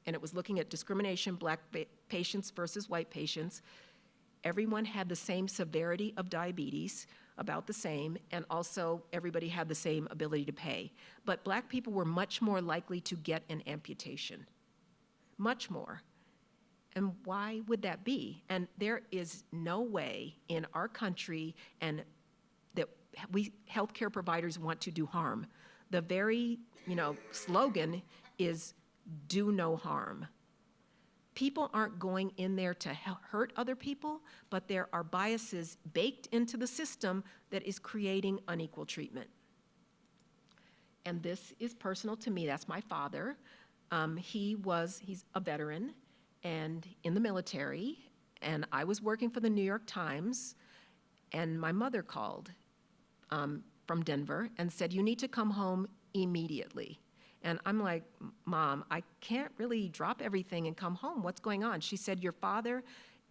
and it was looking at discrimination, black patients versus white patients. Everyone had the same severity of diabetes, about the same, and also everybody had the same ability to pay. But black people were much more likely to get an amputation, much more. And why would that be? And there is no way in our country and that we healthcare providers want to do harm. The very, slogan is do no harm. People aren't going in there to hurt other people, but there are biases baked into the system that is creating unequal treatment. And this is personal to me. That's my father. He's a veteran and in the military, and I was working for the New York Times, and my mother called from Denver and said, you need to come home immediately. And I'm like, Mom, I can't really drop everything and come home. What's going on? She said, your father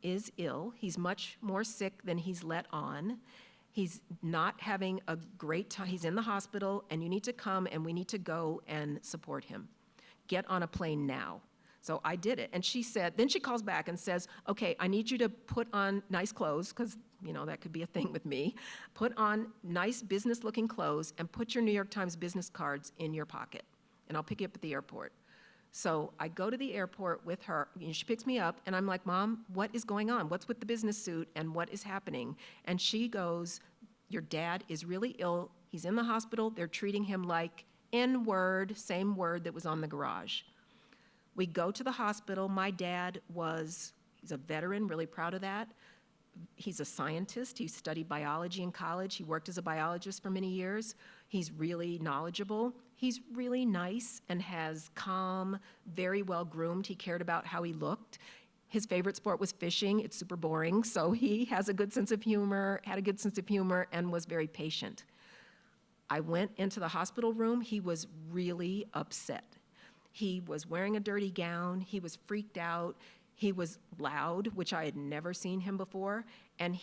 is ill. He's much more sick than he's let on. He's not having a great time. He's in the hospital, and you need to come, and we need to go and support him. Get on a plane now. So I did it. And she said, then she calls back and says, okay, I need you to put on nice clothes, because that could be a thing with me. Put on nice business-looking clothes and put your New York Times business cards in your pocket, and I'll pick you up at the airport. So I go to the airport with her. She picks me up, and I'm like, Mom, what is going on? What's with the business suit, and what is happening? And she goes, your dad is really ill. He's in the hospital. They're treating him like N-word, same word that was on the garage. We go to the hospital. My dad he's a veteran, really proud of that. He's a scientist. He studied biology in college. He worked as a biologist for many years. He's really knowledgeable. He's really nice and has calm, very well groomed. He cared about how he looked. His favorite sport was fishing. It's super boring, so he has a good sense of humor, had a good sense of humor, and was very patient. I went into the hospital room. He was really upset. He was wearing a dirty gown. He was freaked out. He was loud, which I had never seen him before, and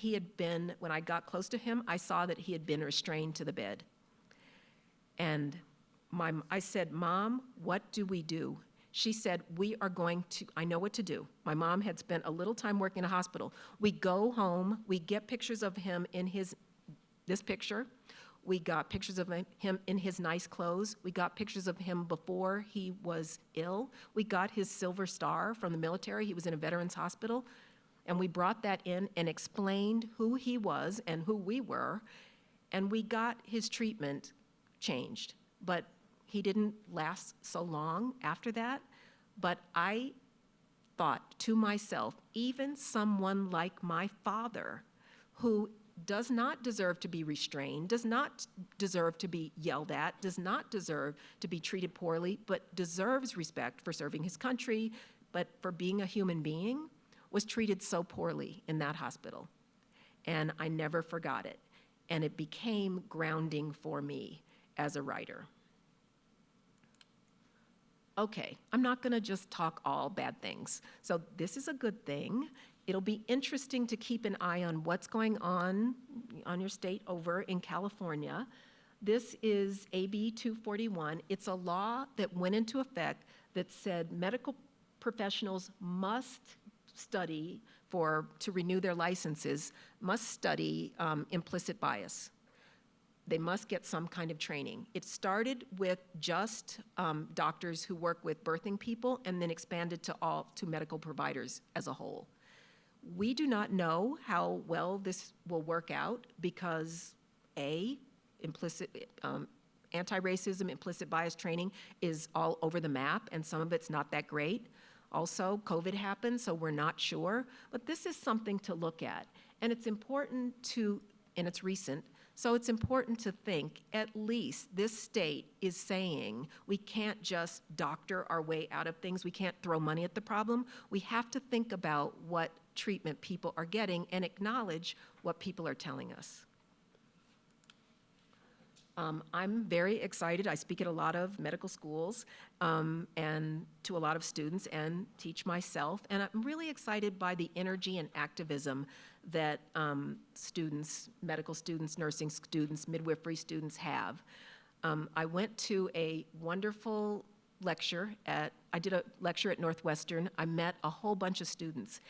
when I got close to him, I saw that he had been restrained to the bed. And I said, Mom, what do we do? She said, I know what to do. My mom had spent a little time working in a hospital. We go home, we get pictures of him in this picture. We got pictures of him in his nice clothes. We got pictures of him before he was ill. We got his Silver Star from the military. He was in a veterans hospital. And we brought that in and explained who he was and who we were. And we got his treatment changed. But he didn't last so long after that. But I thought to myself, even someone like my father, who does not deserve to be restrained, does not deserve to be yelled at, does not deserve to be treated poorly, but deserves respect for serving his country, but for being a human being, was treated so poorly in that hospital. And I never forgot it. And it became grounding for me as a writer. okay, I'm not going to just talk all bad things. So this is a good thing. It'll be interesting to keep an eye on what's going on your state over in California. This is AB 241. It's a law that went into effect that said medical professionals must study to renew their licenses, must study implicit bias. They must get some kind of training. It started with just doctors who work with birthing people and then expanded to medical providers as a whole. We do not know how well this will work out because anti-racism, implicit bias training is all over the map, and some of it's not that great. Also, COVID happened, so we're not sure. But this is something to look at. And it's important and it's recent, so it's important to think at least this state is saying we can't just doctor our way out of things. We can't throw money at the problem. We have to think about what treatment people are getting and acknowledge what people are telling us. I'm very excited. I speak at a lot of medical schools and to a lot of students and teach myself. And I'm really excited by the energy and activism that students, medical students, nursing students, midwifery students have. I went to a wonderful lecture I did a lecture at Northwestern. I met a whole bunch of students.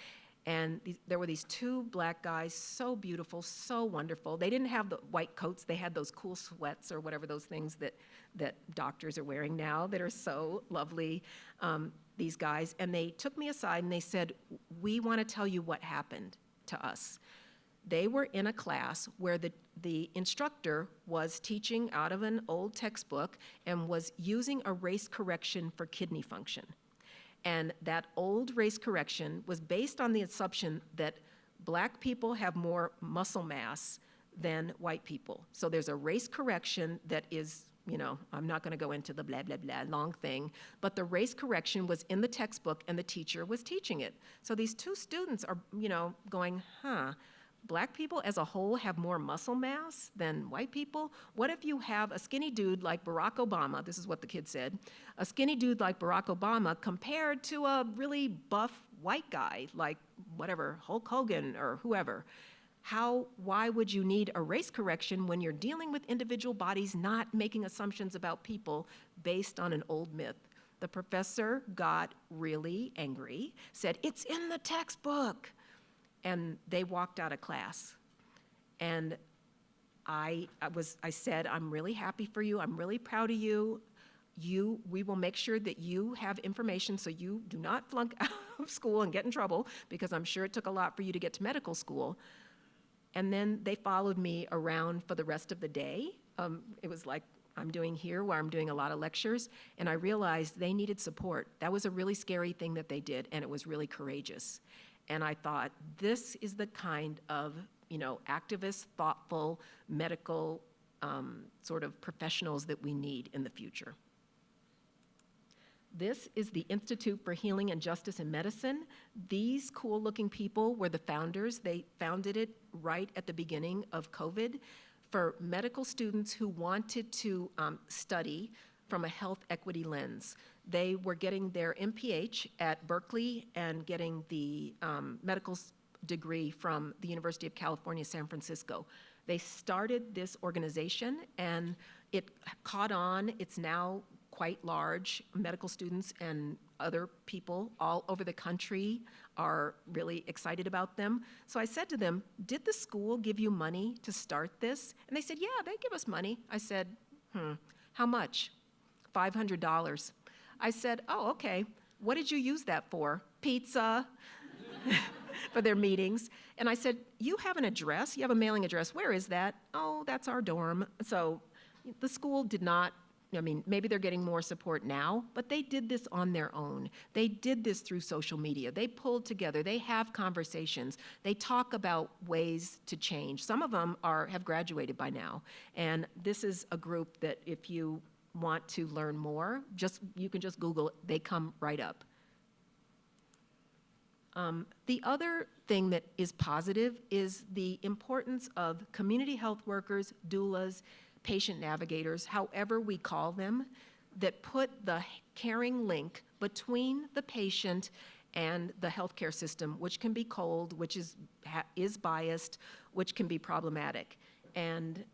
And there were these two black guys, so beautiful, so wonderful. They didn't have the white coats. They had those cool sweats or whatever those things that doctors are wearing now that are so lovely, these guys. And they took me aside and they said, we want to tell you what happened to us. They were in a class where the instructor was teaching out of an old textbook and was using a race correction for kidney function. And that old race correction was based on the assumption that black people have more muscle mass than white people. So there's a race correction that is, I'm not going to go into the blah, blah, blah long thing, but the race correction was in the textbook and the teacher was teaching it. So these two students are, going, black people as a whole have more muscle mass than white people? What if you have a skinny dude like Barack Obama, this is what the kid said, a skinny dude like Barack Obama compared to a really buff white guy like whatever, Hulk Hogan or whoever? Why would you need a race correction when you're dealing with individual bodies, not making assumptions about people based on an old myth? The professor got really angry, said, it's in the textbook. And they walked out of class. And I said, I'm really happy for you. I'm really proud of you. We will make sure that you have information so you do not flunk out of school and get in trouble, because I'm sure it took a lot for you to get to medical school. And then they followed me around for the rest of the day. It was like I'm doing here, where I'm doing a lot of lectures, and I realized they needed support. That was a really scary thing that they did, and it was really courageous. And I thought, this is the kind of, activist, thoughtful, medical sort of professionals that we need in the future. This is the Institute for Healing and Justice in Medicine. These cool-looking people were the founders. They founded it right at the beginning of COVID for medical students who wanted to study from a health equity lens. They were getting their MPH at Berkeley and getting the medical degree from the University of California, San Francisco. They started this organization and it caught on. It's now quite large. Medical students and other people all over the country are really excited about them. So I said to them, did the school give you money to start this? And they said, yeah, they give us money. I said, how much? $500. I said, oh, okay. What did you use that for? Pizza for their meetings. And I said, you have an address? You have a mailing address. Where is that? Oh, that's our dorm. So the school did not, maybe they're getting more support now, but they did this on their own. They did this through social media. They pulled together. They have conversations. They talk about ways to change. Some of them have graduated by now. And this is a group that if you want to learn more, you can just Google it. They come right up. The other thing that is positive is the importance of community health workers, doulas, patient navigators, however we call them. that put the caring link between the patient and the healthcare system, which can be cold, which is biased, which can be problematic. And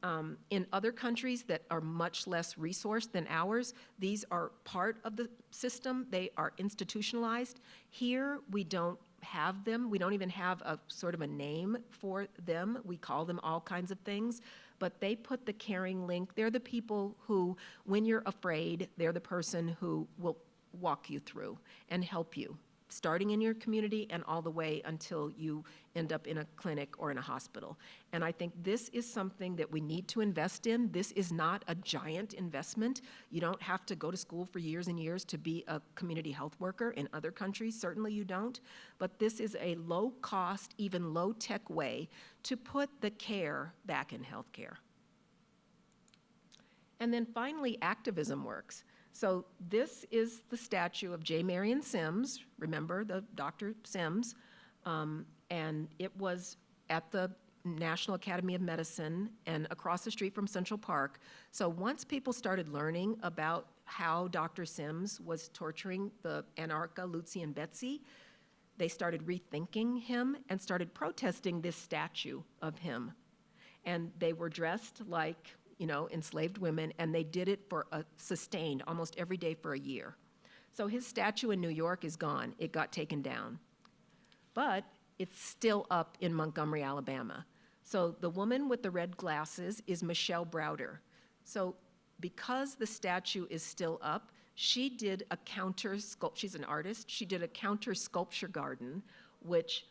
in other countries that are much less resourced than ours, these are part of the system. They are institutionalized. Here, we don't have them. We don't even have a sort of a name for them. We call them all kinds of things. But they put the caring link. They're the people who, when you're afraid, they're the person who will walk you through and help you, starting in your community and all the way until you end up in a clinic or in a hospital. And I think this is something that we need to invest in. This is not a giant investment. You don't have to go to school for years and years to be a community health worker. In other countries, certainly you don't. But this is a low-cost, even low-tech way to put the care back in healthcare. And then finally, activism works. So this is the statue of J. Marion Sims, remember the Dr. Sims, and it was at the National Academy of Medicine and across the street from Central Park. So once people started learning about how Dr. Sims was torturing the Anarcha, Lucy, and Betsy, they started rethinking him and started protesting this statue of him. And they were dressed like, you know, enslaved women, and they did it for a sustained, almost every day for a year. So his statue in New York is gone. It got taken down. But it's still up in Montgomery, Alabama. So the woman with the red glasses is Michelle Browder. So because the statue is still up, she did a she's an artist, she did a counter sculpture garden, which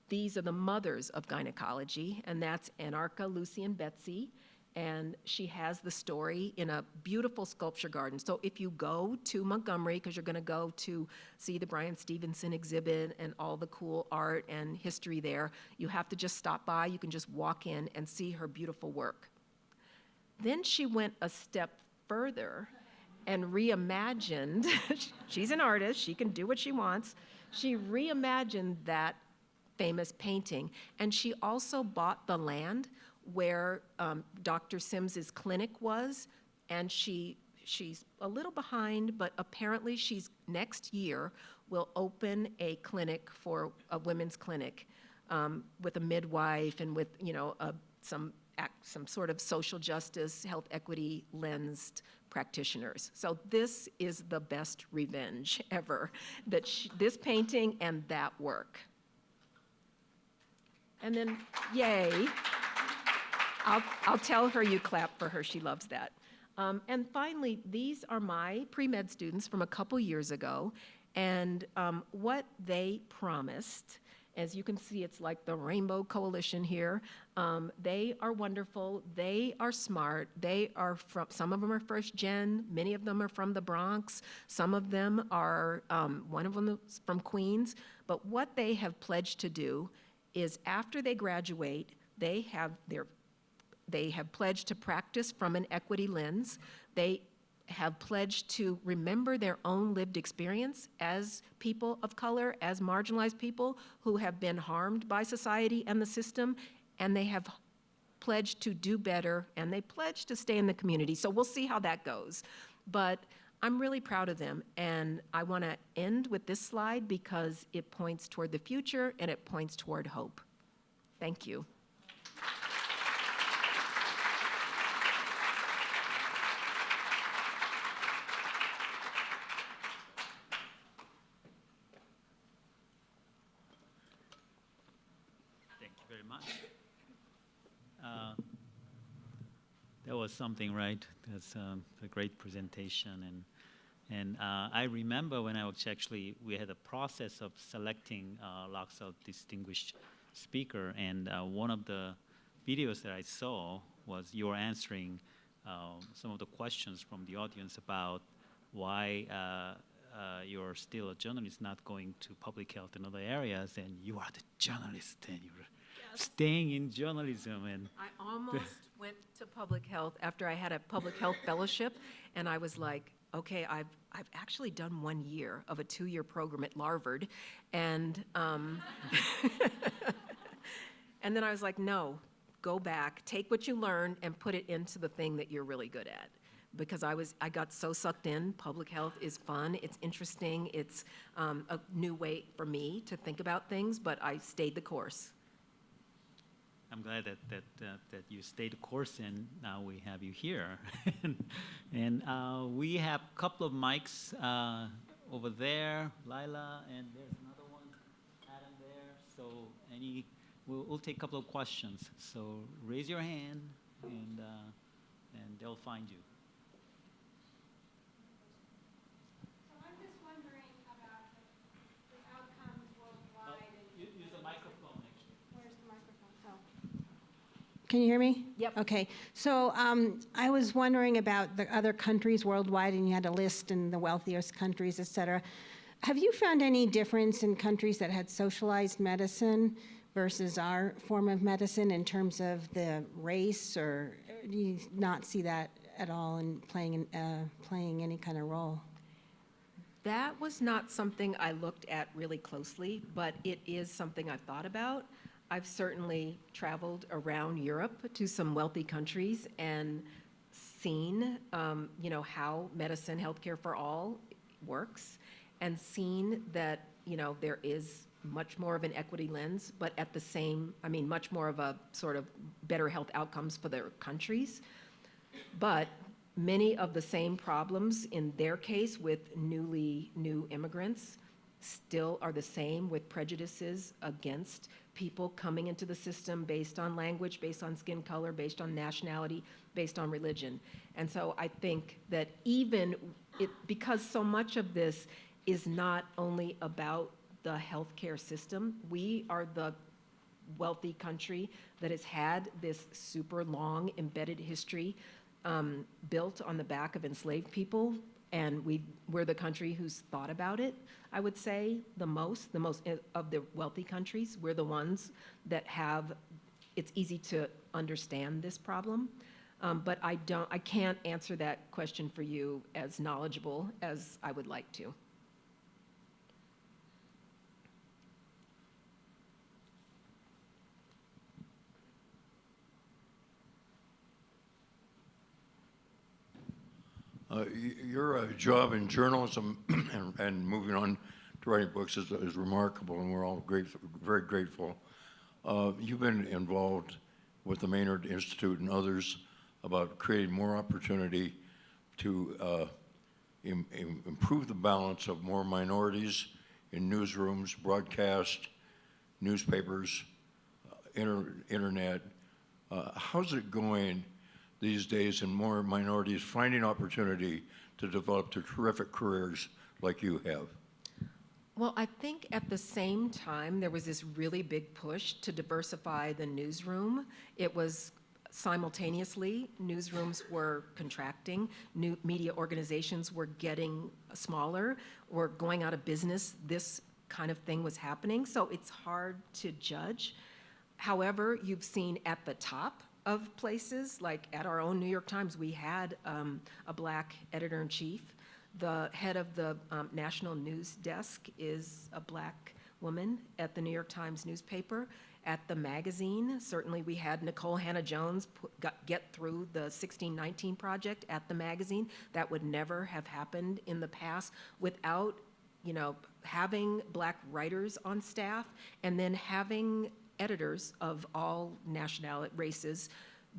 these are the mothers of gynecology, and that's Anarcha, Lucy, and Betsy. And she has the story in a beautiful sculpture garden. So if you go to Montgomery, because you're going to go to see the Brian Stevenson exhibit and all the cool art and history there, you have to just stop by. You can just walk in and see her beautiful work. Then she went a step further and reimagined, she's an artist, she can do what she wants. She reimagined that famous painting, and she also bought the land where Dr. Sims's clinic was, and she's a little behind, but apparently she's next year will open a clinic for a women's clinic with a midwife and with, you know, some sort of social justice, health equity lensed practitioners. So this is the best revenge ever, that this painting and that work. And then, yay. I'll tell her you clap for her. She loves that. And finally, these are my pre-med students from a couple years ago. And what they promised, as you can see, it's like the Rainbow Coalition here. They are wonderful. They are smart. They are from, some of them are first gen. Many of them are from the Bronx. Some of them are, one of them is from Queens. But what they have pledged to do is after they graduate, they have pledged to practice from an equity lens. They have pledged to remember their own lived experience as people of color, as marginalized people who have been harmed by society and the system, and they have pledged to do better, and they pledged to stay in the community. So we'll see how that goes. But I'm really proud of them, and I want to end with this slide because it points toward the future and it points toward hope. Thank you. Very much. That was something, right? That's a great presentation, and I remember when we had a process of selecting Laxalt Distinguished Speaker, and one of the videos that I saw was you answering some of the questions from the audience about why you're still a journalist, not going to public health in other areas, and you are the journalist, and you're staying in journalism. And I almost went to public health after I had a public health fellowship, and I was like, okay, I've actually done 1 year of a 2-year program at Larvard, and and then I was like, no, go back, take what you learned and put it into the thing that you're really good at, because I got so sucked in. Public health is fun, it's interesting, it's a new way for me to think about things, but I stayed the course. I'm glad that you stayed the course, and now we have you here. and we have a couple of mics over there, Lila, and there's another one, Adam there. So we'll take a couple of questions. So raise your hand, and they'll find you. So I'm just wondering about the outcomes worldwide. Use the microphone, actually. Where's the microphone? Oh. Can you hear me? Yep. Okay. So I was wondering about the other countries worldwide, and you had a list in the wealthiest countries, et cetera. Have you found any difference in countries that had socialized medicine versus our form of medicine in terms of the race, or do you not see that at all in playing any kind of role? That was not something I looked at really closely, but it is something I've thought about. I've certainly traveled around Europe to some wealthy countries and seen, how medicine, healthcare for all works, and seen that, there is much more of an equity lens, but at the same, much more of a sort of better health outcomes for their countries. But many of the same problems in their case with new immigrants still are the same, with prejudices against people coming into the system based on language, based on skin color, based on nationality, based on religion. And so I think that because so much of this is not only about the healthcare system, we are the wealthy country that has had this super long embedded history built on the back of enslaved people, and we're the country who's thought about it, I would say, the most of the wealthy countries. We're the ones that it's easy to understand this problem, but I can't answer that question for you as knowledgeable as I would like to. Your job in journalism and moving on to writing books is remarkable, and we're all very grateful. You've been involved with the Maynard Institute and others about creating more opportunity to improve the balance of more minorities in newsrooms, broadcast, newspapers, internet. How's it going these days, and more minorities finding opportunity to develop their terrific careers like you have? Well, I think at the same time, there was this really big push to diversify the newsroom. It was simultaneously, newsrooms were contracting, new media organizations were getting smaller, or going out of business. This kind of thing was happening, so it's hard to judge. However, you've seen at the top of places, like at our own New York Times, we had a Black editor-in-chief. The head of the national news desk is a Black woman at the New York Times newspaper. At the magazine, certainly we had Nicole Hannah-Jones get through the 1619 Project at the magazine. That would never have happened in the past without, having Black writers on staff, and then having editors of all nationality races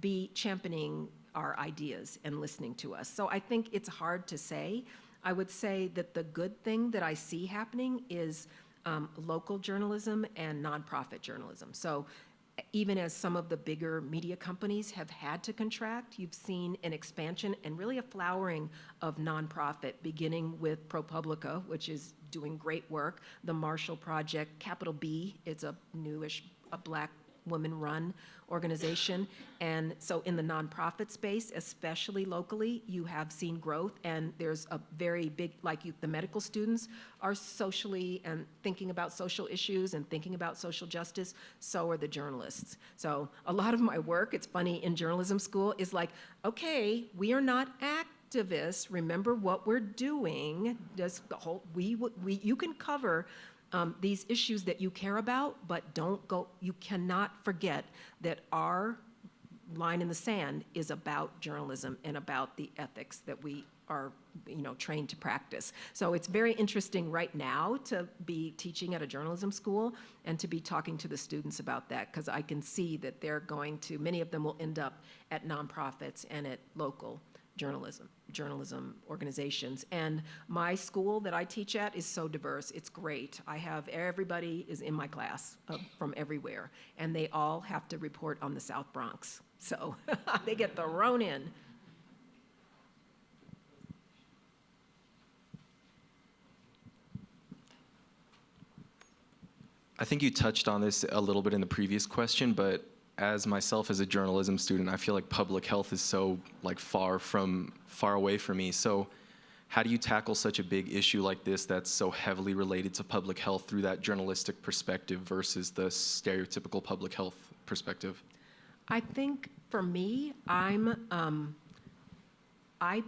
be championing our ideas and listening to us. So I think it's hard to say. I would say that the good thing that I see happening is local journalism and nonprofit journalism. So even as some of the bigger media companies have had to contract, you've seen an expansion and really a flowering of nonprofit, beginning with ProPublica, which is doing great work, the Marshall Project, Capital B, it's a newish, a Black woman-run organization. And so in the nonprofit space, especially locally, you have seen growth, and there's a very big, the medical students are socially and thinking about social issues and thinking about social justice, so are the journalists. So a lot of my work, it's funny, in journalism school is like, okay, we are not activists, remember what we're doing, just the whole, you can cover these issues that you care about, but you cannot forget that our line in the sand is about journalism and about the ethics that we are, trained to practice. So it's very interesting right now to be teaching at a journalism school and to be talking to the students about that, because I can see that many of them will end up at nonprofits and at local journalism organizations. And my school that I teach at is so diverse. It's great. Everybody is in my class from everywhere, and they all have to report on the South Bronx. So they get thrown in. I think you touched on this a little bit in the previous question, but as myself as a journalism student, I feel like public health is so far away from me. So how do you tackle such a big issue like this that's so heavily related to public health through that journalistic perspective versus the stereotypical public health perspective? I think for me, I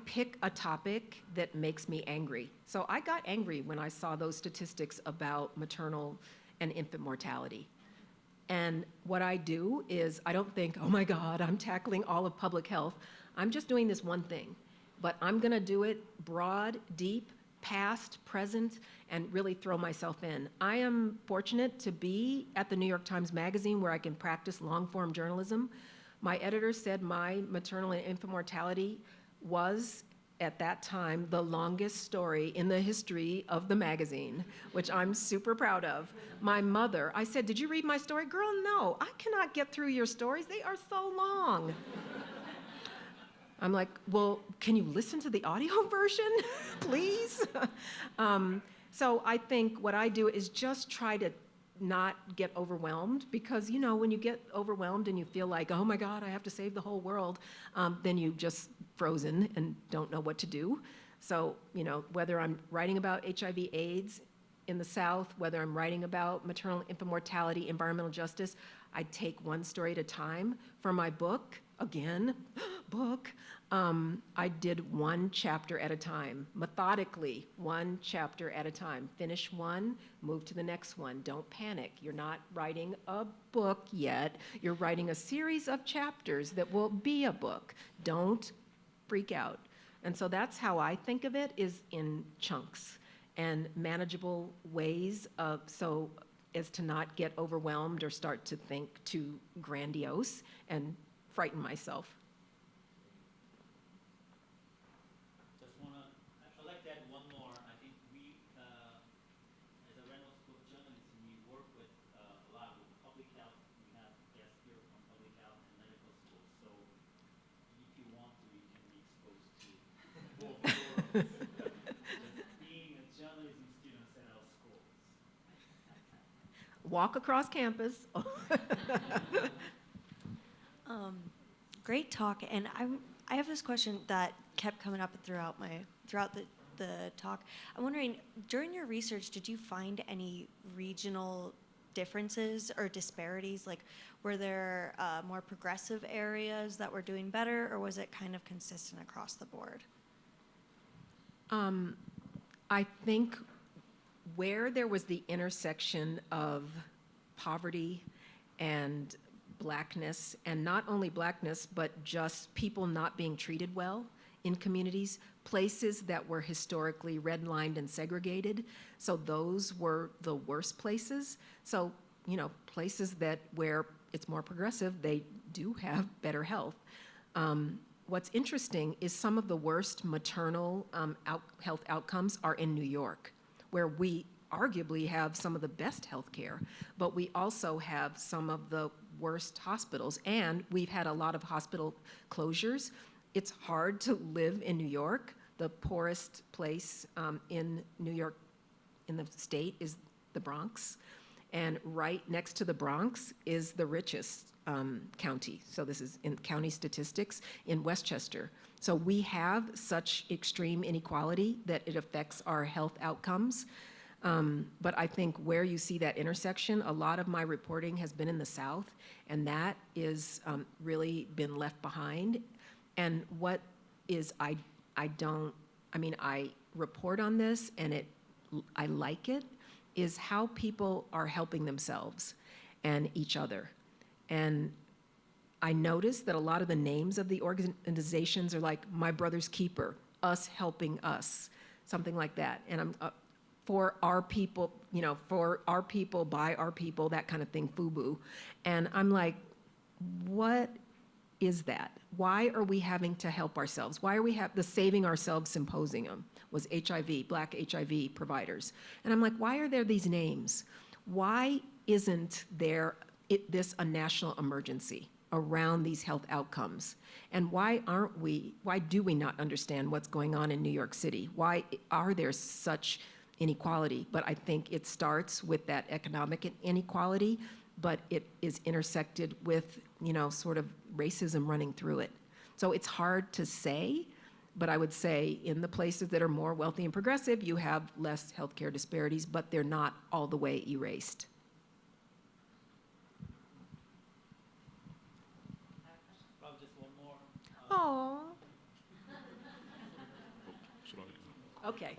pick a topic that makes me angry. So I got angry when I saw those statistics about maternal and infant mortality. And what I do is I don't think, oh my God, I'm tackling all of public health. I'm just doing this one thing, but I'm gonna do it broad, deep, past, present, and really throw myself in. I am fortunate to be at the New York Times Magazine where I can practice long-form journalism. My editor said my maternal and infant mortality was, at that time, the longest story in the history of the magazine, which I'm super proud of. My mother, I said, did you read my story? Girl, no, I cannot get through your stories. They are so long. I'm like, well, can you listen to the audio version, please? So I think what I do is just try to not get overwhelmed, because when you get overwhelmed and you feel like, oh my God, I have to save the whole world, then you just frozen and don't know what to do. So whether I'm writing about HIV/AIDS in the South, whether I'm writing about maternal and infant mortality, environmental justice, I take one story at a time. For my book, I did one chapter at a time, methodically, one chapter at a time. Finish one, move to the next one. Don't panic. You're not writing a book yet. You're writing a series of chapters that will be a book. Don't freak out. And so that's how I think of it, is in chunks and manageable ways, so as to not get overwhelmed or start to think too grandiose and frighten myself. I'd like to add one more. I think we, as a Reynolds School of Journalism, we work with a lot with public health. We have guests here from public health and medical schools. So if you want to, you can be exposed to both worlds. Just being a journalism student at our schools. Walk across campus. Great talk, and I have this question that kept coming up throughout the talk. I'm wondering, during your research, did you find any regional differences or disparities? Like, were there more progressive areas that were doing better, or was it kind of consistent across the board? I think where there was the intersection of poverty and Blackness, and not only Blackness, but just people not being treated well in communities, places that were historically redlined and segregated. So those were the worst places. So, places where it's more progressive, they do have better health. What's interesting is some of the worst maternal health outcomes are in New York, where we arguably have some of the best health care, but we also have some of the worst hospitals, and we've had a lot of hospital closures. It's hard to live in New York. The poorest place in New York, in the state, is the Bronx, and right next to the Bronx is the richest county. So this is in county statistics in Westchester. So we have such extreme inequality that it affects our health outcomes. But I think where you see that intersection, a lot of my reporting has been in the South, and that is really been left behind. And what is, I report on this, and I like it, is how people are helping themselves and each other. And I noticed that a lot of the names of the organizations are like My Brother's Keeper, Us Helping Us, something like that. And I'm for our people, for our people, by our people, that kind of thing, FUBU. And I'm like, what is that? Why are we having to help ourselves? Why are we the Saving Ourselves Symposium was HIV, Black HIV providers. And I'm like, why are there these names? Why isn't this a national emergency around these health outcomes? And why do we not understand what's going on in New York City? Why are there such inequality? But I think it starts with that economic inequality, but it is intersected with, sort of racism running through it. So it's hard to say, but I would say in the places that are more wealthy and progressive, you have less healthcare disparities, but they're not all the way erased. Probably just one more. Oh, Should I? okay.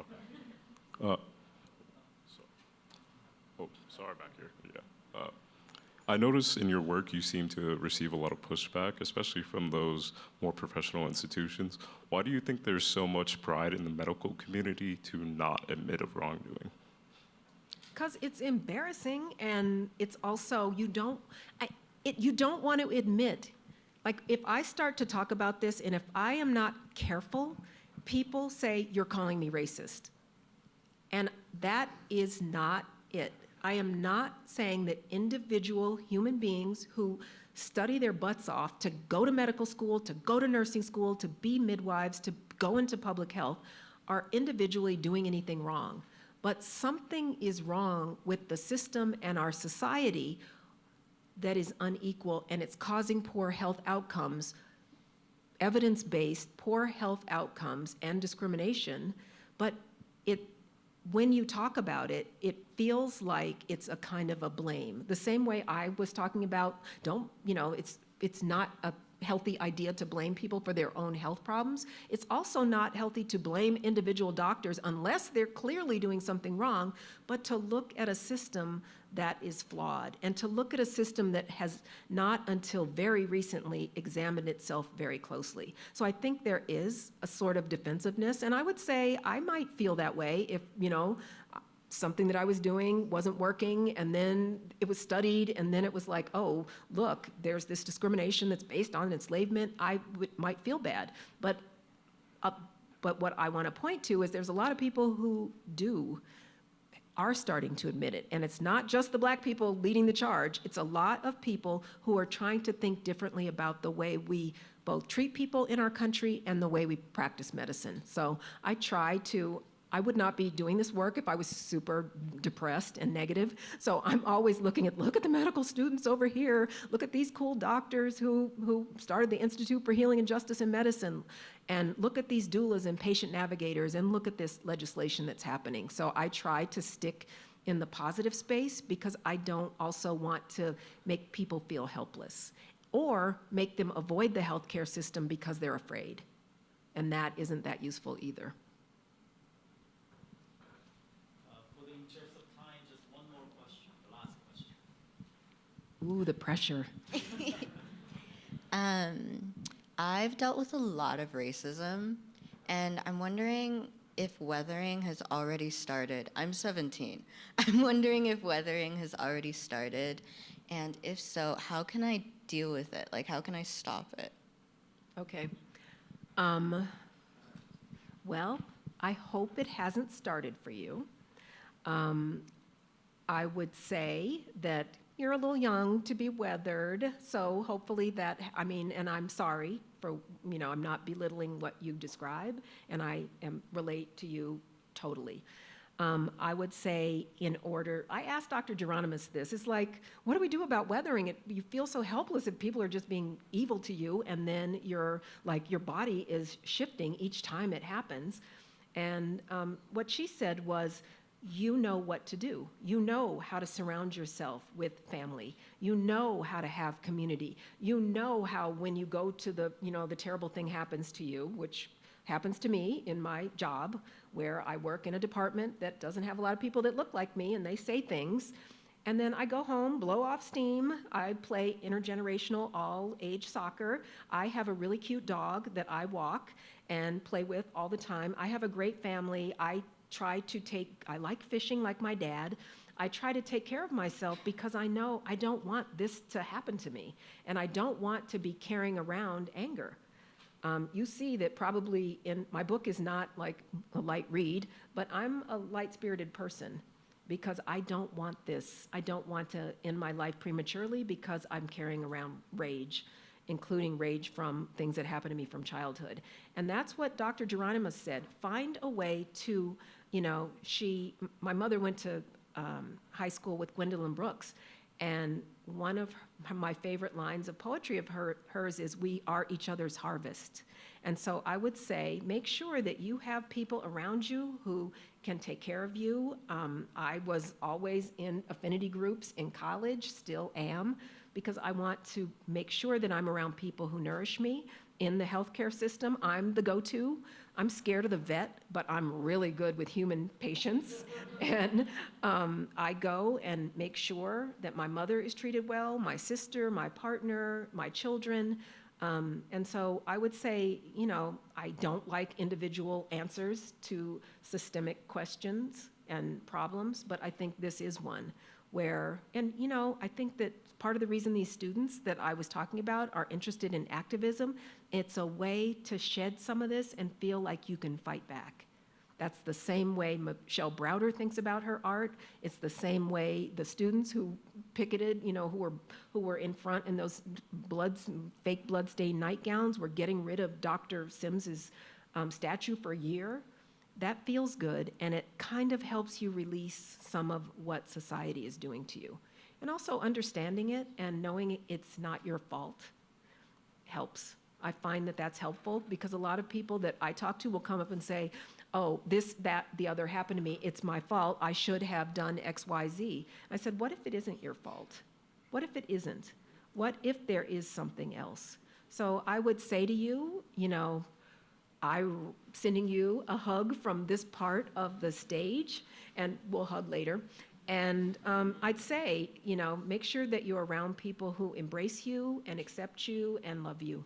Oh, sorry, back here. Yeah. I notice in your work you seem to receive a lot of pushback, especially from those more professional institutions. Why do you think there's so much pride in the medical community to not admit of wrongdoing? Because it's embarrassing, and it's also, you don't want to admit. Like, if I start to talk about this, and if I am not careful, people say, you're calling me racist. And that is not it. I am not saying that individual human beings who study their butts off to go to medical school, to go to nursing school, to be midwives, to go into public health, are individually doing anything wrong. But something is wrong with the system and our society that is unequal, and it's causing poor health outcomes, evidence-based poor health outcomes and discrimination. But when you talk about it, it feels like it's a kind of a blame. The same way I was talking about, it's not a healthy idea to blame people for their own health problems. It's also not healthy to blame individual doctors unless they're clearly doing something wrong, but to look at a system that is flawed, and to look at a system that has not until very recently examined itself very closely. So I think there is a sort of defensiveness, and I would say I might feel that way if, something that I was doing wasn't working, and then it was studied, and then it was like, oh, look, there's this discrimination that's based on enslavement. I might feel bad. But what I want to point to is there's a lot of people who are starting to admit it. And it's not just the Black people leading the charge. It's a lot of people who are trying to think differently about the way we both treat people in our country and the way we practice medicine. So I would not be doing this work if I was super depressed and negative. So I'm always look at the medical students over here, look at these cool doctors who started the Institute for Healing and Justice in Medicine, and look at these doulas and patient navigators, and look at this legislation that's happening. So I try to stick in the positive space because I don't also want to make people feel helpless or make them avoid the healthcare system because they're afraid. And that isn't that useful either. For the interest of time, just one more question, the last question. Ooh, the pressure. I've dealt with a lot of racism, and I'm wondering if weathering has already started. I'm 17. I'm wondering if weathering has already started, and if so, how can I deal with it? Like, how can I stop it? Okay. Well, I hope it hasn't started for you. I would say that you're a little young to be weathered, so hopefully and I'm sorry for, I'm not belittling what you describe, and I relate to you totally. I would say I asked Dr. Geronimus this, it's like, what do we do about weathering? You feel so helpless if people are just being evil to you, and then your body is shifting each time it happens. And what she said was, you know what to do. You know how to surround yourself with family. You know how to have community. You know how when you go to the terrible thing happens to you, which happens to me in my job, where I work in a department that doesn't have a lot of people that look like me, and they say things, And then I go home, blow off steam. I play intergenerational all-age soccer. I have a really cute dog that I walk and play with all the time. I have a great family. I like fishing like my dad. I try to take care of myself because I know I don't want this to happen to me, and I don't want to be carrying around anger. You see that probably my book is not like a light read, but I'm a light-spirited person because I don't want this. I don't want to end my life prematurely because I'm carrying around rage, including rage from things that happened to me from childhood. And that's what Dr. Geronimus said. Find a way to, my mother went to high school with Gwendolyn Brooks, and one of my favorite lines of poetry of hers is, "We are each other's harvest." And so I would say, make sure that you have people around you who can take care of you. I was always in affinity groups in college, still am, because I want to make sure that I'm around people who nourish me. In the healthcare system, I'm the go-to. I'm scared of the vet, but I'm really good with human patients. And I go and make sure that my mother is treated well, my sister, my partner, my children. And so I would say, I don't like individual answers to systemic questions and problems, but I think this is one where, I think that part of the reason these students that I was talking about are interested in activism, it's a way to shed some of this and feel like you can fight back. That's the same way Michelle Browder thinks about her art. It's the same way the students who picketed, who were in front in those fake blood-stained nightgowns were getting rid of Dr. Sims's statue for a year. That feels good, and it kind of helps you release some of what society is doing to you. And also understanding it and knowing it's not your fault helps. I find that that's helpful because a lot of people that I talk to will come up and say, oh, this, that, the other happened to me. It's my fault. I should have done X, Y, Z. I said, what if it isn't your fault? What if it isn't? What if there is something else? So I would say to you, I'm sending you a hug from this part of the stage, and we'll hug later. And I'd say, make sure that you're around people who embrace you and accept you and love you.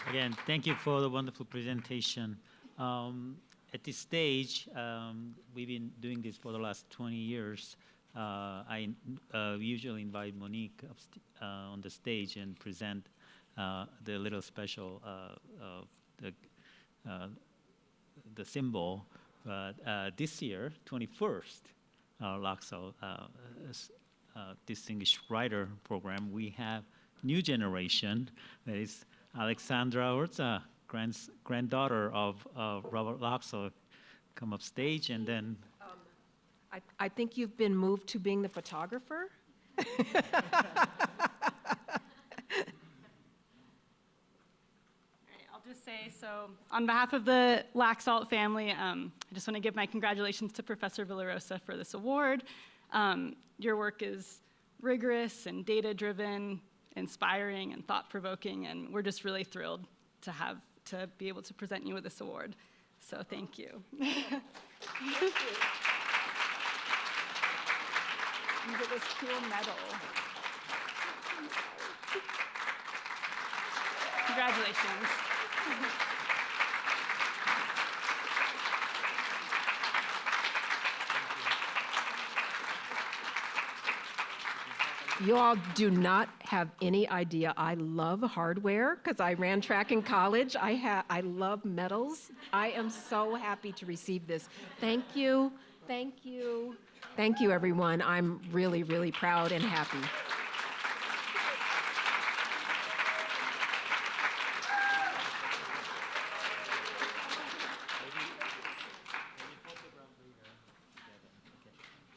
Again, thank you for the wonderful presentation. At this stage, we've been doing this for the last 20 years. I usually invite Monique on the stage and present the little special, the symbol. But this year, 21st, Laxalt Distinguished Writer program, we have new generation. That is Alexandra Urza, granddaughter of Robert Laxalt, come up stage, and then. I think you've been moved to being the photographer. I'll just say, so on behalf of the Laxalt family, I just want to give my congratulations to Professor Villarosa for this award. Your work is rigorous and data-driven, inspiring and thought-provoking, and we're just really thrilled to be able to present you with this award. So thank you. Thank you. You get this cool medal. Congratulations. You all do not have any idea. I love hardware because I ran track in college. I love medals. I am so happy to receive this. Thank you. Thank you. Thank you, everyone. I'm really, really proud and happy.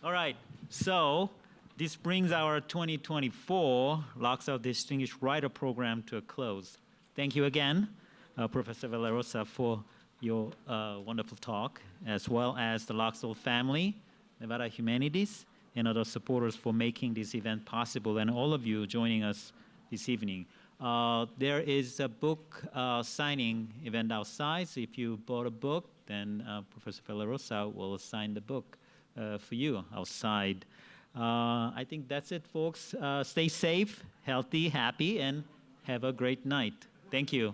All right, so this brings our 2024 Laxalt Distinguished Writer program to a close. Thank you again, Professor Villarosa, for your wonderful talk, as well as the Laxalt family, Nevada Humanities, and other supporters for making this event possible, and all of you joining us this evening. There is a book signing event outside. So if you bought a book, then Professor Villarosa will sign the book for you outside. I think that's it, folks. Stay safe, healthy, happy, and have a great night. Thank you.